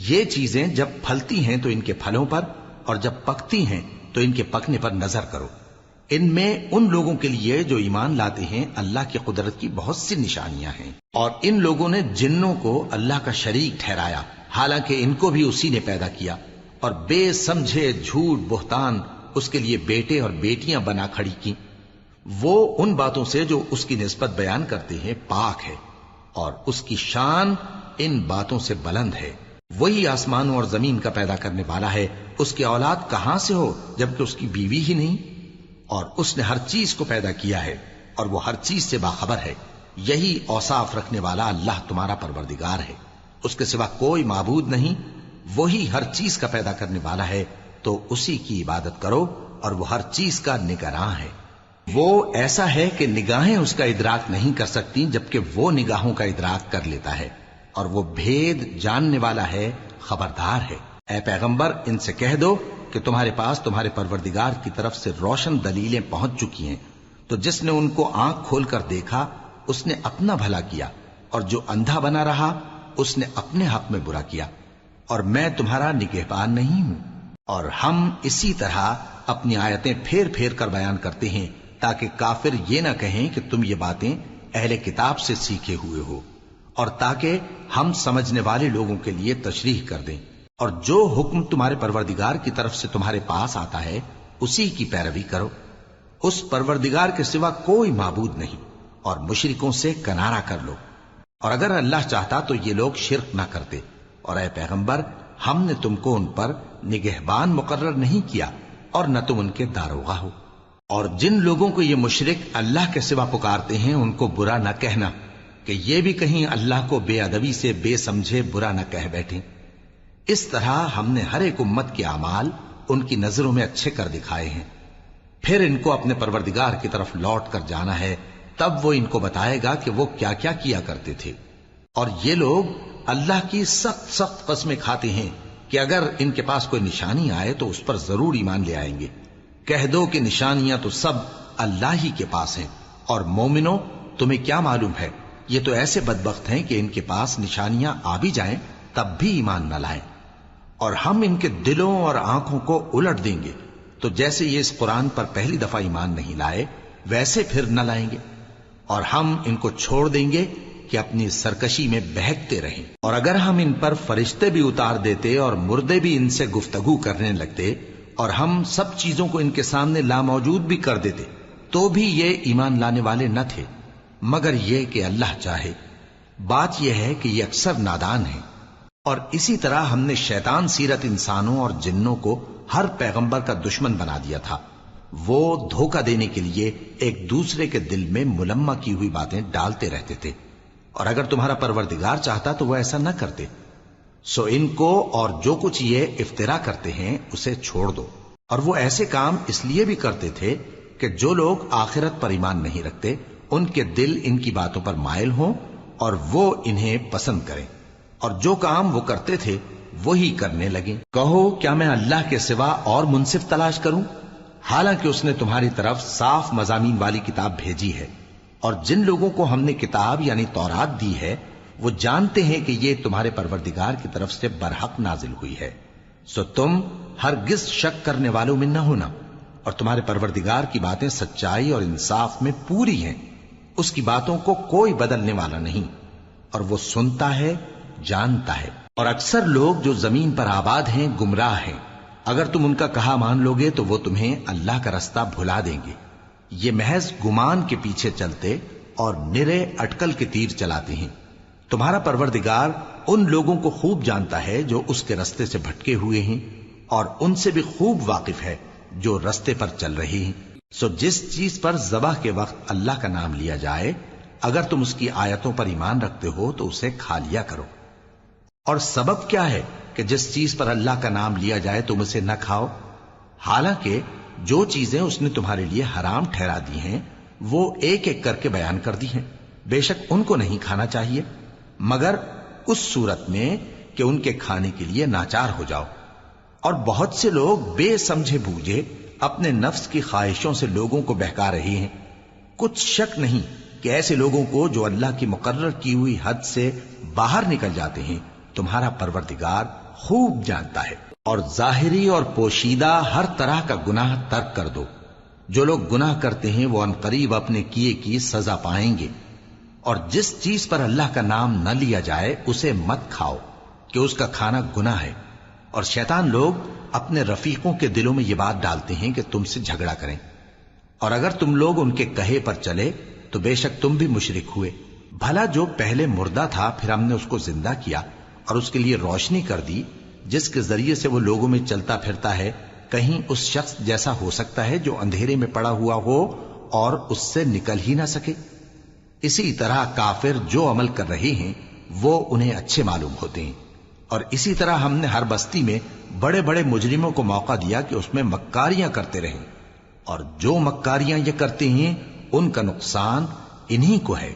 یہ چیزیں جب پھلتی ہیں تو ان کے پھلوں پر، اور جب پکتی ہیں تو ان کے پکنے پر نظر کرو۔ ان میں ان لوگوں کے لیے جو ایمان لاتے ہیں اللہ کی قدرت کی بہت سی نشانیاں ہیں۔ اور ان لوگوں نے جنوں کو اللہ کا شریک ٹھہرایا، حالانکہ ان کو بھی اسی نے پیدا کیا، اور بے سمجھے جھوٹ بہتان اس کے لیے بیٹے اور بیٹیاں بنا کھڑی کی۔ وہ ان باتوں سے جو اس کی نسبت بیان کرتے ہیں پاک ہے، اور اس کی شان ان باتوں سے بلند ہے۔ وہی آسمانوں اور زمین کا پیدا کرنے والا ہے، اس کی اولاد کہاں سے ہو جبکہ اس کی بیوی ہی نہیں؟ اور اس نے ہر چیز کو پیدا کیا ہے اور وہ ہر چیز سے باخبر ہے۔ یہی اوصاف رکھنے والا اللہ تمہارا پروردگار ہے، اس کے سوا کوئی معبود نہیں۔ وہی ہر چیز کا پیدا کرنے والا ہے، تو اسی کی عبادت کرو، اور وہ ہر چیز کا نگراں ہے۔ وہ ایسا ہے کہ نگاہیں اس کا ادراک نہیں کر سکتی جبکہ وہ نگاہوں کا ادراک کر لیتا ہے، اور وہ بھید جاننے والا ہے، خبردار ہے۔ اے پیغمبر ان سے کہہ دو کہ تمہارے پاس تمہارے پروردگار کی طرف سے روشن دلیلیں پہنچ چکی ہیں، تو جس نے ان کو آنکھ کھول کر دیکھا اس نے اپنا بھلا کیا، اور جو اندھا بنا رہا اس نے اپنے حق میں برا کیا، اور میں تمہارا نگہبان نہیں ہوں۔ اور ہم اسی طرح اپنی آیتیں پھیر پھیر کر بیان کرتے ہیں تاکہ کافر یہ نہ کہیں کہ تم یہ باتیں اہل کتاب سے سیکھے ہوئے ہو، اور تاکہ ہم سمجھنے والے لوگوں کے لیے تشریح کر دیں۔ اور جو حکم تمہارے پروردگار کی طرف سے تمہارے پاس آتا ہے اسی کی پیروی کرو، اس پروردگار کے سوا کوئی معبود نہیں، اور مشرکوں سے کنارہ کر لو۔ اور اگر اللہ چاہتا تو یہ لوگ شرک نہ کرتے، اور اے پیغمبر ہم نے تم کو ان پر نگہبان مقرر نہیں کیا اور نہ تم ان کے داروغہ ہو۔ اور جن لوگوں کو یہ مشرک اللہ کے سوا پکارتے ہیں ان کو برا نہ کہنا کہ یہ بھی کہیں اللہ کو بے ادبی سے بے سمجھے برا نہ کہہ بیٹھیں۔ اس طرح ہم نے ہر ایک امت کے اعمال ان کی نظروں میں اچھے کر دکھائے ہیں، پھر ان کو اپنے پروردگار کی طرف لوٹ کر جانا ہے، تب وہ ان کو بتائے گا کہ وہ کیا کیا کیا کرتے تھے۔ اور یہ لوگ اللہ کی سخت سخت قسمیں کھاتے ہیں کہ اگر ان کے پاس کوئی نشانی آئے تو اس پر ضرور ایمان لے آئیں گے۔ کہہ دو کہ نشانیاں تو سب اللہ ہی کے پاس ہیں، اور مومنوں تمہیں کیا معلوم ہے، یہ تو ایسے بدبخت ہیں کہ ان کے پاس نشانیاں آ بھی جائیں تب بھی ایمان نہ لائیں۔ اور ہم ان کے دلوں اور آنکھوں کو الٹ دیں گے، تو جیسے یہ اس قرآن پر پہلی دفعہ ایمان نہیں لائے ویسے پھر نہ لائیں گے، اور ہم ان کو چھوڑ دیں گے کہ اپنی سرکشی میں بہکتے رہیں۔ اور اگر ہم ان پر فرشتے بھی اتار دیتے اور مردے بھی ان سے گفتگو کرنے لگتے اور ہم سب چیزوں کو ان کے سامنے لاموجود بھی کر دیتے تو بھی یہ ایمان لانے والے نہ تھے، مگر یہ کہ اللہ چاہے۔ بات یہ ہے کہ یہ اکثر نادان ہیں۔ اور اسی طرح ہم نے شیطان سیرت انسانوں اور جنوں کو ہر پیغمبر کا دشمن بنا دیا تھا، وہ دھوکہ دینے کے لیے ایک دوسرے کے دل میں ملمہ کی ہوئی باتیں ڈالتے رہتے تھے، اور اگر تمہارا پروردگار چاہتا تو وہ ایسا نہ کرتے۔ سو ان کو اور جو کچھ یہ افترا کرتے ہیں اسے چھوڑ دو۔ اور وہ ایسے کام اس لیے بھی کرتے تھے کہ جو لوگ آخرت پر ایمان نہیں رکھتے ان کے دل ان کی باتوں پر مائل ہوں اور وہ انہیں پسند کریں، اور جو کام وہ کرتے تھے وہی کرنے لگیں۔ کہو کیا میں اللہ کے سوا اور منصف تلاش کروں، حالانکہ اس نے تمہاری طرف صاف مضامین والی کتاب بھیجی ہے، اور جن لوگوں کو ہم نے کتاب یعنی تورات دی ہے وہ جانتے ہیں کہ یہ تمہارے پروردگار کی طرف سے برحق نازل ہوئی ہے، سو تم ہرگز شک کرنے والوں میں نہ ہونا، اور تمہارے پروردگار کی باتیں سچائی اور انصاف میں پوری ہیں، اس کی باتوں کو کوئی بدلنے والا نہیں، اور وہ سنتا ہے جانتا ہے۔ اور اکثر لوگ جو زمین پر آباد ہیں گمراہ ہیں، اگر تم ان کا کہا مان لو گے تو وہ تمہیں اللہ کا رستہ بھلا دیں گے، یہ محض گمان کے پیچھے چلتے اور نرے اٹکل کے تیر چلاتے ہیں۔ تمہارا پروردگار ان لوگوں کو خوب جانتا ہے جو اس کے رستے سے بھٹکے ہوئے ہیں، اور ان سے بھی خوب واقف ہے جو رستے پر چل رہے ہیں۔ سو جس چیز پر ذبح کے وقت اللہ کا نام لیا جائے اگر تم اس کی آیتوں پر ایمان رکھتے ہو تو اسے کھا لیا کرو۔ اور سبب کیا ہے کہ جس چیز پر اللہ کا نام لیا جائے تم اسے نہ کھاؤ، حالانکہ جو چیزیں اس نے تمہارے لیے حرام ٹھہرا دی ہیں وہ ایک ایک کر کے بیان کر دی ہیں، بے شک ان کو نہیں کھانا چاہیے مگر اس صورت میں کہ ان کے کھانے کے لیے ناچار ہو جاؤ۔ اور بہت سے لوگ بے سمجھے بوجھے اپنے نفس کی خواہشوں سے لوگوں کو بہکا رہے ہیں۔ کچھ شک نہیں کہ ایسے لوگوں کو جو اللہ کی مقرر کی ہوئی حد سے باہر نکل جاتے ہیں تمہارا پروردگار خوب جانتا ہے۔ اور ظاہری اور پوشیدہ ہر طرح کا گناہ ترک کر دو، جو لوگ گناہ کرتے ہیں وہ عنقریب اپنے کیے کی سزا پائیں گے۔ اور جس چیز پر اللہ کا نام نہ لیا جائے اسے مت کھاؤ کہ اس کا کھانا گناہ ہے، اور شیطان لوگ اپنے رفیقوں کے دلوں میں یہ بات ڈالتے ہیں کہ تم سے جھگڑا کریں، اور اگر تم لوگ ان کے کہے پر چلے تو بے شک تم بھی مشرک ہوئے۔ بھلا جو پہلے مردہ تھا پھر ہم نے اس کو زندہ کیا اور اس کے لیے روشنی کر دی جس کے ذریعے سے وہ لوگوں میں چلتا پھرتا ہے، کہیں اس شخص جیسا ہو سکتا ہے جو اندھیرے میں پڑا ہوا ہو اور اس سے نکل ہی نہ سکے؟ اسی طرح کافر جو عمل کر رہے ہیں وہ انہیں اچھے معلوم ہوتے ہیں۔ اور اسی طرح ہم نے ہر بستی میں بڑے بڑے مجرموں کو موقع دیا کہ اس میں مکاریاں کرتے رہیں، اور جو مکاریاں یہ کرتے ہیں ان کا نقصان انہی کو ہے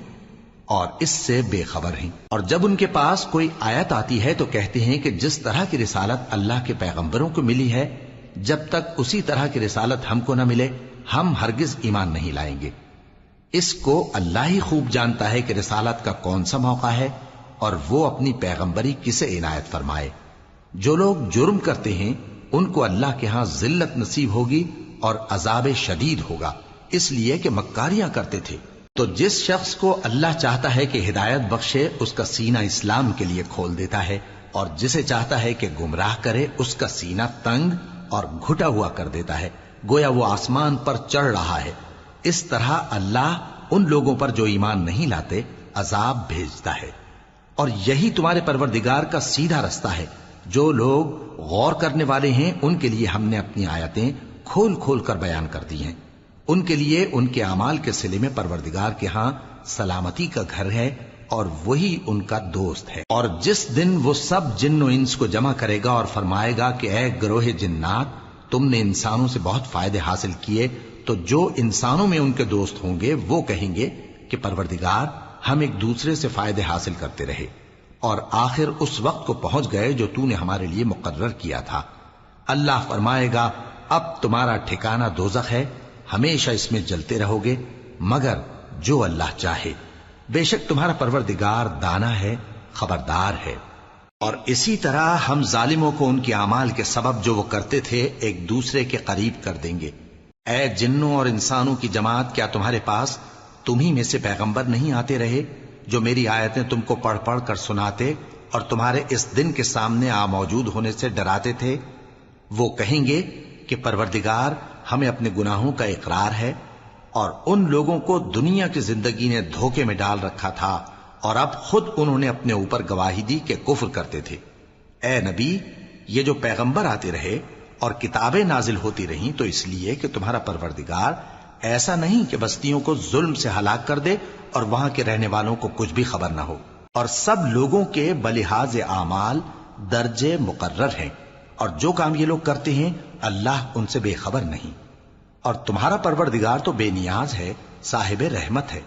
اور اس سے بے خبر ہیں۔ اور جب ان کے پاس کوئی آیت آتی ہے تو کہتے ہیں کہ جس طرح کی رسالت اللہ کے پیغمبروں کو ملی ہے جب تک اسی طرح کی رسالت ہم کو نہ ملے ہم ہرگز ایمان نہیں لائیں گے۔ اس کو اللہ ہی خوب جانتا ہے کہ رسالت کا کون سا موقع ہے اور وہ اپنی پیغمبری کسے عنایت فرمائے۔ جو لوگ جرم کرتے ہیں ان کو اللہ کے ہاں ذلت نصیب ہوگی اور عذاب شدید ہوگا، اس لیے کہ مکاریاں کرتے تھے۔ تو جس شخص کو اللہ چاہتا ہے کہ ہدایت بخشے اس کا سینہ اسلام کے لیے کھول دیتا ہے، اور جسے چاہتا ہے کہ گمراہ کرے اس کا سینہ تنگ اور گھٹا ہوا کر دیتا ہے، گویا وہ آسمان پر چڑھ رہا ہے۔ اس طرح اللہ ان لوگوں پر جو ایمان نہیں لاتے عذاب بھیجتا ہے۔ اور یہی تمہارے پروردگار کا سیدھا رستہ ہے۔ جو لوگ غور کرنے والے ہیں ان کے لیے ہم نے اپنی آیتیں کھول کھول کر بیان کر دی ہیں۔ ان کے لیے ان کے اعمال کے صلے میں پروردگار کے ہاں سلامتی کا گھر ہے اور وہی ان کا دوست ہے۔ اور جس دن وہ سب جن و انس کو جمع کرے گا اور فرمائے گا کہ اے گروہ جنات، تم نے انسانوں سے بہت فائدے حاصل کیے، تو جو انسانوں میں ان کے دوست ہوں گے وہ کہیں گے کہ پروردگار ہم ایک دوسرے سے فائدے حاصل کرتے رہے اور آخر اس وقت کو پہنچ گئے جو تو نے ہمارے لیے مقرر کیا تھا۔ اللہ فرمائے گا اب تمہارا ٹھکانہ دوزخ ہے، ہمیشہ اس میں جلتے رہو گے مگر جو اللہ چاہے، بے شک تمہارا پروردگار دانا ہے، خبردار ہے۔ اور اسی طرح ہم ظالموں کو ان کے اعمال کے سبب جو وہ کرتے تھے ایک دوسرے کے قریب کر دیں گے۔ اے جنوں اور انسانوں کی جماعت، کیا تمہارے پاس تمہیں میں سے پیغمبر نہیں آتے رہے جو میری آیتیں تم کو پڑھ پڑھ کر سناتے اور تمہارے اس دن کے سامنے موجود ہونے سے ڈراتے تھے؟ وہ کہیں گے کہ پروردگار ہمیں اپنے گناہوں کا اقرار ہے، اور ان لوگوں کو دنیا کی زندگی نے دھوکے میں ڈال رکھا تھا اور اب خود انہوں نے اپنے اوپر گواہی دی کہ کفر کرتے تھے۔ اے نبی، یہ جو پیغمبر آتے رہے اور کتابیں نازل ہوتی رہیں تو اس لیے کہ تمہارا پروردگار ایسا نہیں کہ بستیوں کو ظلم سے ہلاک کر دے اور وہاں کے رہنے والوں کو کچھ بھی خبر نہ ہو، اور سب لوگوں کے بلحاظ اعمال درجے مقرر ہیں، اور جو کام یہ لوگ کرتے ہیں اللہ ان سے بے خبر نہیں۔ اور تمہارا پروردگار تو بے نیاز ہے، صاحب رحمت ہے،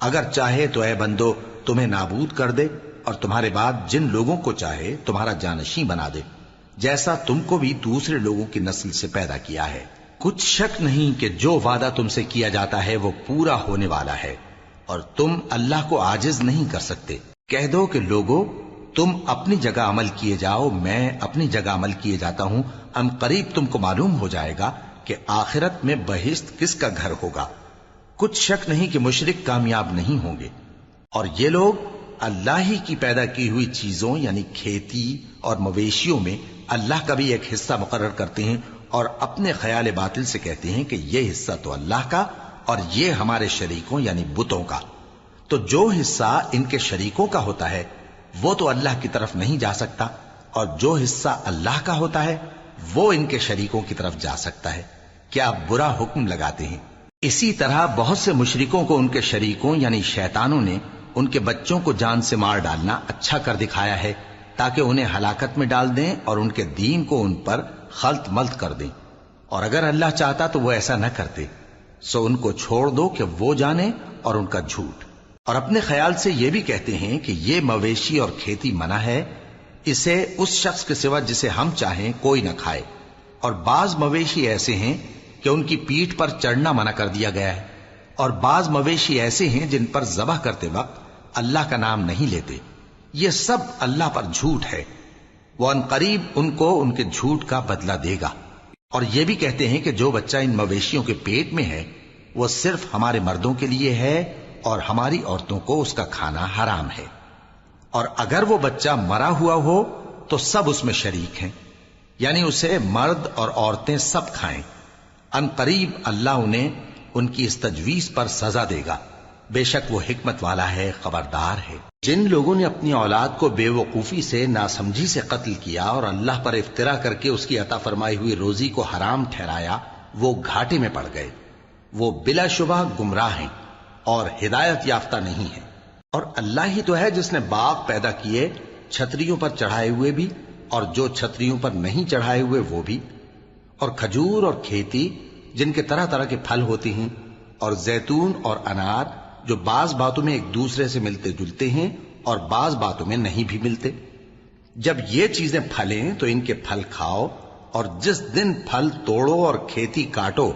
اگر چاہے تو اے بندو تمہیں نابود کر دے اور تمہارے بعد جن لوگوں کو چاہے تمہارا جانشیں بنا دے، جیسا تم کو بھی دوسرے لوگوں کی نسل سے پیدا کیا ہے۔ کچھ شک نہیں کہ جو وعدہ تم سے کیا جاتا ہے وہ پورا ہونے والا ہے، اور تم اللہ کو عاجز نہیں کر سکتے۔ کہہ دو کہ لوگو تم اپنی جگہ عمل کیے جاؤ، میں اپنی جگہ عمل کیے جاتا ہوں، ان قریب تم کو معلوم ہو جائے گا کہ آخرت میں بہشت کس کا گھر ہوگا۔ کچھ شک نہیں کہ مشرک کامیاب نہیں ہوں گے۔ اور یہ لوگ اللہ ہی کی پیدا کی ہوئی چیزوں یعنی کھیتی اور مویشیوں میں اللہ کا بھی ایک حصہ مقرر کرتے ہیں اور اپنے خیال باطل سے کہتے ہیں کہ یہ حصہ تو اللہ کا اور یہ ہمارے شریکوں یعنی بتوں کا۔ تو جو حصہ ان کے شریکوں کا ہوتا ہے وہ تو اللہ کی طرف نہیں جا سکتا، اور جو حصہ اللہ کا ہوتا ہے وہ ان کے شریکوں کی طرف جا سکتا ہے۔ کیا برا حکم لگاتے ہیں؟ اسی طرح بہت سے مشرکوں کو ان کے شریکوں یعنی شیطانوں نے ان کے بچوں کو جان سے مار ڈالنا اچھا کر دکھایا ہے تاکہ انہیں ہلاکت میں ڈال دیں اور ان کے دین کو ان پر خلط ملط کر دیں، اور اگر اللہ چاہتا تو وہ ایسا نہ کرتے۔ سو ان کو چھوڑ دو کہ وہ جانے اور ان کا جھوٹ۔ اور اپنے خیال سے یہ بھی کہتے ہیں کہ یہ مویشی اور کھیتی منع ہے، اسے اس شخص کے سوا جسے ہم چاہیں کوئی نہ کھائے، اور بعض مویشی ایسے ہیں کہ ان کی پیٹھ پر چڑھنا منع کر دیا گیا ہے، اور بعض مویشی ایسے ہیں جن پر ذبح کرتے وقت اللہ کا نام نہیں لیتے۔ یہ سب اللہ پر جھوٹ ہے، وہ ان قریب ان کو ان کے جھوٹ کا بدلہ دے گا۔ اور یہ بھی کہتے ہیں کہ جو بچہ ان مویشیوں کے پیٹ میں ہے وہ صرف ہمارے مردوں کے لیے ہے اور ہماری عورتوں کو اس کا کھانا حرام ہے، اور اگر وہ بچہ مرا ہوا ہو تو سب اس میں شریک ہیں، یعنی اسے مرد اور عورتیں سب کھائیں۔ ان قریب اللہ انہیں ان کی اس تجویز پر سزا دے گا، بے شک وہ حکمت والا ہے، خبردار ہے۔ جن لوگوں نے اپنی اولاد کو بے وقوفی سے ناسمجھی سے قتل کیا اور اللہ پر افترا کر کے اس کی عطا فرمائی ہوئی روزی کو حرام ٹھہرایا، وہ گھاٹے میں پڑ گئے، وہ بلا شبہ گمراہ ہیں اور ہدایت یافتہ نہیں ہیں۔ اور اللہ ہی تو ہے جس نے باغ پیدا کیے، چھتریوں پر چڑھائے ہوئے بھی اور جو چھتریوں پر نہیں چڑھائے ہوئے وہ بھی، اور کھجور اور کھیتی جن کے طرح طرح کے پھل ہوتے ہیں، اور زیتون اور انار جو بعض باتوں میں ایک دوسرے سے ملتے جلتے ہیں اور بعض باتوں میں نہیں بھی ملتے۔ جب یہ چیزیں پھلیں تو ان کے پھل کھاؤ اور جس دن پھل توڑو اور کھیتی کاٹو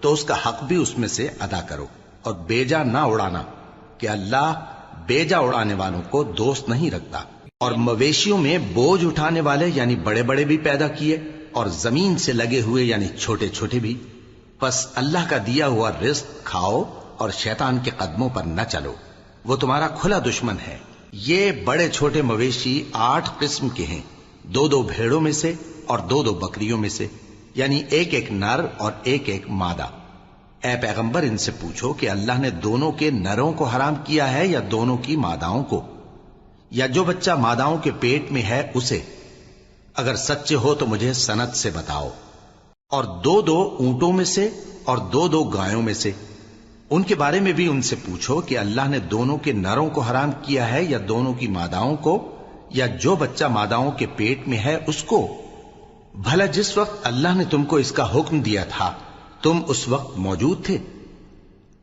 تو اس کا حق بھی اس میں سے ادا کرو، اور بیجا نہ اڑانا کہ اللہ بیجا اڑانے والوں کو دوست نہیں رکھتا۔ اور مویشیوں میں بوجھ اٹھانے والے یعنی بڑے بڑے بھی پیدا کیے، اور زمین سے لگے ہوئے یعنی چھوٹے چھوٹے بھی۔ پس اللہ کا دیا ہوا رزق کھاؤ اور شیطان کے قدموں پر نہ چلو، وہ تمہارا کھلا دشمن ہے۔ یہ بڑے چھوٹے مویشی 8 قسم کے ہیں، 2 بھیڑوں میں سے اور 2 بکریوں میں سے، یعنی ایک نر اور ایک مادہ۔ اے پیغمبر ان سے پوچھو کہ اللہ نے دونوں کے نروں کو حرام کیا ہے یا دونوں کی ماداؤں کو، یا جو بچہ ماداؤں کے پیٹ میں ہے اسے؟ اگر سچے ہو تو مجھے سند سے بتاؤ۔ اور 2 اونٹوں میں سے اور 2 گایوں میں سے، ان کے بارے میں بھی ان سے پوچھو کہ اللہ نے دونوں کے نروں کو حرام کیا ہے یا دونوں کی ماداؤں کو، یا جو بچہ ماداؤں کے پیٹ میں ہے اس کو؟ بھلا جس وقت اللہ نے تم کو اس کا حکم دیا تھا تم اس وقت موجود تھے؟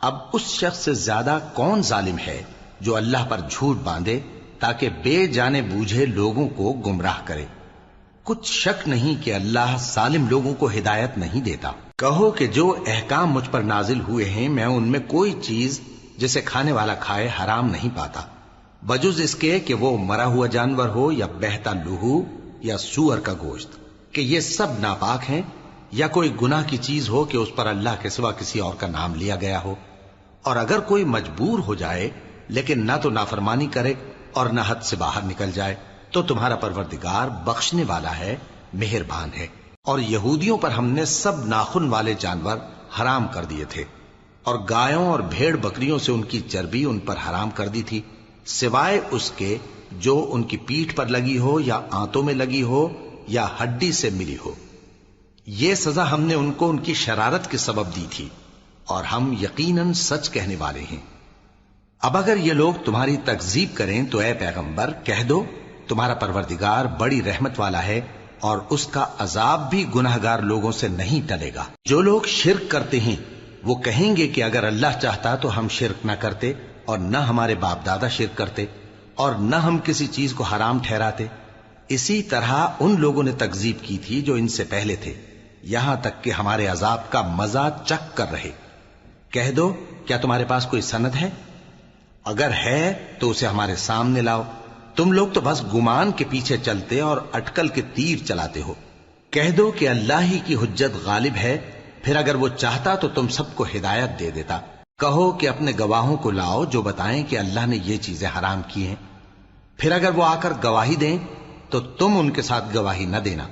اب اس شخص سے زیادہ کون ظالم ہے جو اللہ پر جھوٹ باندھے تاکہ بے جانے بوجھے لوگوں کو گمراہ کرے؟ کچھ شک نہیں کہ اللہ ظالم لوگوں کو ہدایت نہیں دیتا۔ کہو کہ جو احکام مجھ پر نازل ہوئے ہیں میں ان میں کوئی چیز جسے کھانے والا کھائے حرام نہیں پاتا، بجز اس کے کہ وہ مرا ہوا جانور ہو یا بہتا لہو یا سور کا گوشت، کہ یہ سب ناپاک ہیں، یا کوئی گناہ کی چیز ہو کہ اس پر اللہ کے سوا کسی اور کا نام لیا گیا ہو۔ اور اگر کوئی مجبور ہو جائے لیکن نہ تو نافرمانی کرے اور نہ حد سے باہر نکل جائے تو تمہارا پروردگار بخشنے والا ہے، مہربان ہے۔ اور یہودیوں پر ہم نے سب ناخن والے جانور حرام کر دیے تھے، اور گایوں اور بھیڑ بکریوں سے ان کی چربی ان پر حرام کر دی تھی، سوائے اس کے جو ان کی پیٹھ پر لگی ہو یا آنتوں میں لگی ہو یا ہڈی سے ملی ہو۔ یہ سزا ہم نے ان کو ان کی شرارت کے سبب دی تھی، اور ہم یقیناً سچ کہنے والے ہیں۔ اب اگر یہ لوگ تمہاری تکذیب کریں تو اے پیغمبر کہہ دو تمہارا پروردگار بڑی رحمت والا ہے، اور اس کا عذاب بھی گناہگار لوگوں سے نہیں ٹلے گا۔ جو لوگ شرک کرتے ہیں وہ کہیں گے کہ اگر اللہ چاہتا تو ہم شرک نہ کرتے، اور نہ ہمارے باپ دادا شرک کرتے، اور نہ ہم کسی چیز کو حرام ٹھہراتے۔ اسی طرح ان لوگوں نے تکذیب کی تھی جو ان سے پہلے تھے، یہاں تک کہ ہمارے عذاب کا مزہ چکھ کر رہے۔ کہہ دو کیا تمہارے پاس کوئی سند ہے؟ اگر ہے تو اسے ہمارے سامنے لاؤ۔ تم لوگ تو بس گمان کے پیچھے چلتے اور اٹکل کے تیر چلاتے ہو۔ کہہ دو کہ اللہ ہی کی حجت غالب ہے، پھر اگر وہ چاہتا تو تم سب کو ہدایت دے دیتا۔ کہو کہ اپنے گواہوں کو لاؤ جو بتائیں کہ اللہ نے یہ چیزیں حرام کی ہیں، پھر اگر وہ آ کر گواہی دیں تو تم ان کے ساتھ گواہی نہ دینا،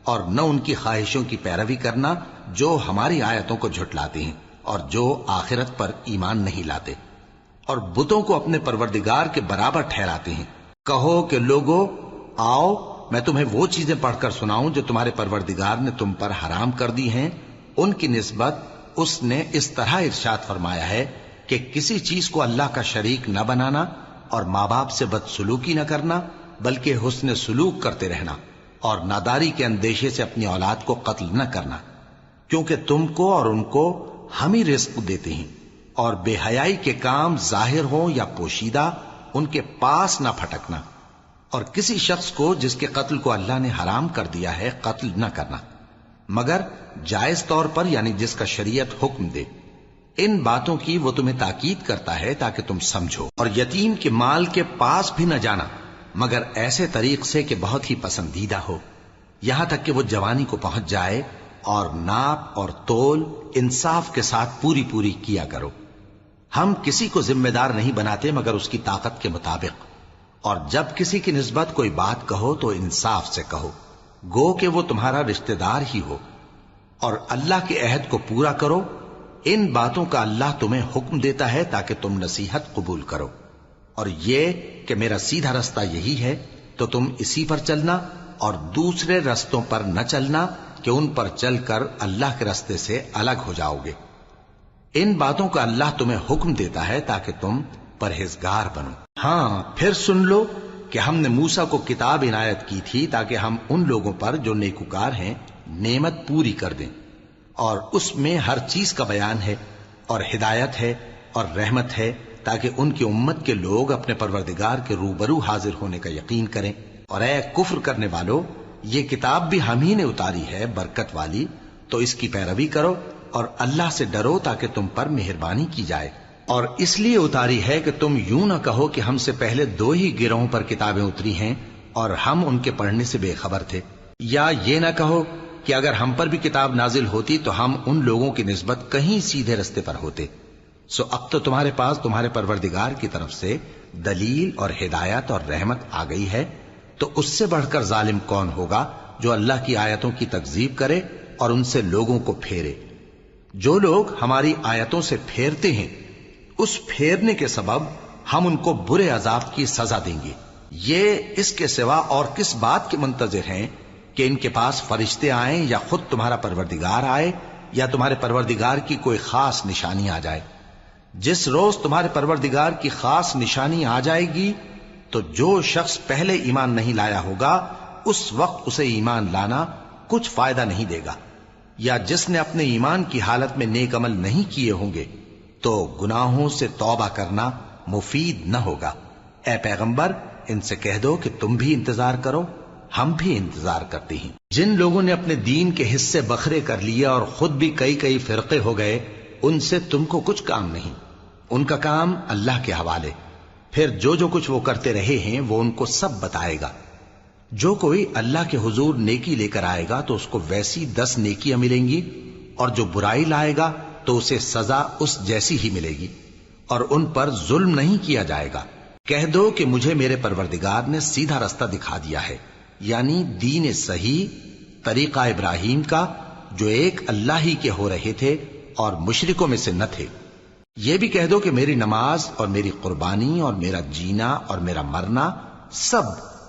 اور نہ ان کی خواہشوں کی پیروی کرنا جو ہماری آیتوں کو جھٹلاتے ہیں اور جو آخرت پر ایمان نہیں لاتے، اور بتوں کو اپنے پروردگار کے برابر ٹھہراتے ہیں۔ کہو کہ لوگو آؤ میں تمہیں وہ چیزیں پڑھ کر سناؤں جو تمہارے پروردگار نے تم پر حرام کر دی ہیں۔ ان کی نسبت اس نے اس طرح ارشاد فرمایا ہے کہ کسی چیز کو اللہ کا شریک نہ بنانا، اور ماں باپ سے بدسلوکی نہ کرنا بلکہ حسن سلوک کرتے رہنا، اور ناداری کے اندیشے سے اپنی اولاد کو قتل نہ کرنا، کیونکہ تم کو اور ان کو ہم ہی رزق دیتے ہیں۔ اور بے حیائی کے کام ظاہر ہوں یا پوشیدہ ان کے پاس نہ پھٹکنا، اور کسی شخص کو جس کے قتل کو اللہ نے حرام کر دیا ہے قتل نہ کرنا، مگر جائز طور پر یعنی جس کا شریعت حکم دے۔ ان باتوں کی وہ تمہیں تاکید کرتا ہے تاکہ تم سمجھو۔ اور یتیم کے مال کے پاس بھی نہ جانا مگر ایسے طریق سے کہ بہت ہی پسندیدہ ہو، یہاں تک کہ وہ جوانی کو پہنچ جائے، اور ناپ اور تول انصاف کے ساتھ پوری پوری کیا کرو۔ ہم کسی کو ذمہ دار نہیں بناتے مگر اس کی طاقت کے مطابق، اور جب کسی کی نسبت کوئی بات کہو تو انصاف سے کہو، گو کہ وہ تمہارا رشتہ دار ہی ہو، اور اللہ کے عہد کو پورا کرو۔ ان باتوں کا اللہ تمہیں حکم دیتا ہے تاکہ تم نصیحت قبول کرو، اور یہ کہ میرا سیدھا رستہ یہی ہے تو تم اسی پر چلنا، اور دوسرے رستوں پر نہ چلنا کہ ان پر چل کر اللہ کے رستے سے الگ ہو جاؤ گے۔ ان باتوں کا اللہ تمہیں حکم دیتا ہے تاکہ تم پرہیزگار بنو۔ ہاں پھر سن لو کہ ہم نے موسیٰ کو کتاب عنایت کی تھی تاکہ ہم ان لوگوں پر جو نیکوکار ہیں نعمت پوری کر دیں، اور اس میں ہر چیز کا بیان ہے اور ہدایت ہے اور رحمت ہے، تاکہ ان کی امت کے لوگ اپنے پروردگار کے روبرو حاضر ہونے کا یقین کریں۔ اور اے کفر کرنے والو، یہ کتاب بھی ہم ہی نے اتاری ہے برکت والی، تو اس کی پیروی کرو اور اللہ سے ڈرو تاکہ تم پر مہربانی کی جائے۔ اور اس لیے اتاری ہے کہ تم یوں نہ کہو کہ ہم سے پہلے 2 ہی گروہوں پر کتابیں اتری ہیں اور ہم ان کے پڑھنے سے بے خبر تھے، یا یہ نہ کہو کہ اگر ہم پر بھی کتاب نازل ہوتی تو ہم ان لوگوں کی نسبت کہیں سیدھے رستے پر ہوتے۔ سو اب تو تمہارے پاس تمہارے پروردگار کی طرف سے دلیل اور ہدایت اور رحمت آ گئی ہے، تو اس سے بڑھ کر ظالم کون ہوگا جو اللہ کی آیتوں کی تکذیب کرے اور ان سے لوگوں کو پھیرے۔ جو لوگ ہماری آیتوں سے پھیرتے ہیں، اس پھیرنے کے سبب ہم ان کو برے عذاب کی سزا دیں گے۔ یہ اس کے سوا اور کس بات کے منتظر ہیں کہ ان کے پاس فرشتے آئیں یا خود تمہارا پروردگار آئے یا تمہارے پروردگار کی کوئی خاص نشانی آ جائے۔ جس روز تمہارے پروردگار کی خاص نشانی آ جائے گی تو جو شخص پہلے ایمان نہیں لایا ہوگا اس وقت اسے ایمان لانا کچھ فائدہ نہیں دے گا، یا جس نے اپنے ایمان کی حالت میں نیک عمل نہیں کیے ہوں گے تو گناہوں سے توبہ کرنا مفید نہ ہوگا۔ اے پیغمبر، ان سے کہہ دو کہ تم بھی انتظار کرو، ہم بھی انتظار کرتے ہیں۔ جن لوگوں نے اپنے دین کے حصے بکھرے کر لیے اور خود بھی کئی فرقے ہو گئے، ان سے تم کو کچھ کام نہیں، ان کا کام اللہ کے حوالے۔ پھر جو کچھ وہ کرتے رہے ہیں وہ ان کو سب بتائے گا۔ جو کوئی اللہ کے حضور نیکی لے کر آئے گا تو اس کو ویسی 10 نیکیاں ملیں گی، اور جو برائی لائے گا تو اسے سزا اس جیسی ہی ملے گی، اور ان پر ظلم نہیں کیا جائے گا۔ کہہ دو کہ مجھے میرے پروردگار نے سیدھا رستہ دکھا دیا ہے، یعنی دین صحیح، طریقہ ابراہیم کا، جو ایک اللہ ہی کے ہو رہے تھے اور مشرکوں میں سے نہ تھے۔ یہ بھی کہہ دو کہ میری نماز اور میری قربانی اور میرا جینا اور میرا مرنا سب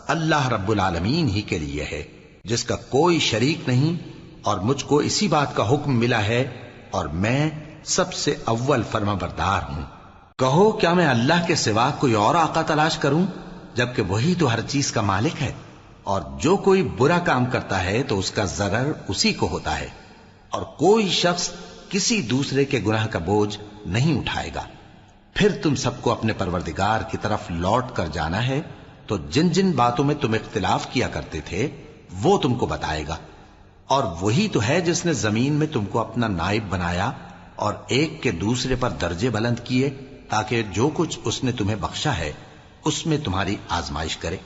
اللہ رب العالمین ہی کے لیے ہے، جس کا کوئی شریک نہیں، اور مجھ کو اسی بات کا حکم ملا ہے اور میں سب سے اول فرما بردار ہوں۔ کہو کیا میں اللہ کے سوا کوئی اور آقا تلاش کروں جبکہ وہی تو ہر چیز کا مالک ہے؟ اور جو کوئی برا کام کرتا ہے تو اس کا ضرر اسی کو ہوتا ہے، اور کوئی شخص کسی دوسرے کے گناہ کا بوجھ نہیں اٹھائے گا۔ پھر تم سب کو اپنے پروردگار کی طرف لوٹ کر جانا ہے، تو جن جن باتوں میں تم اختلاف کیا کرتے تھے وہ تم کو بتائے گا۔ اور وہی تو ہے جس نے زمین میں تم کو اپنا نائب بنایا اور ایک کے دوسرے پر درجے بلند کیے، تاکہ جو کچھ اس نے تمہیں بخشا ہے اس میں تمہاری آزمائش کرے۔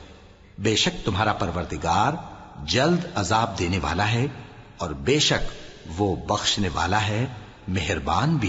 بے شک تمہارا پروردگار جلد عذاب دینے والا ہے، اور بے شک وہ بخشنے والا ہے، مہربان بھی۔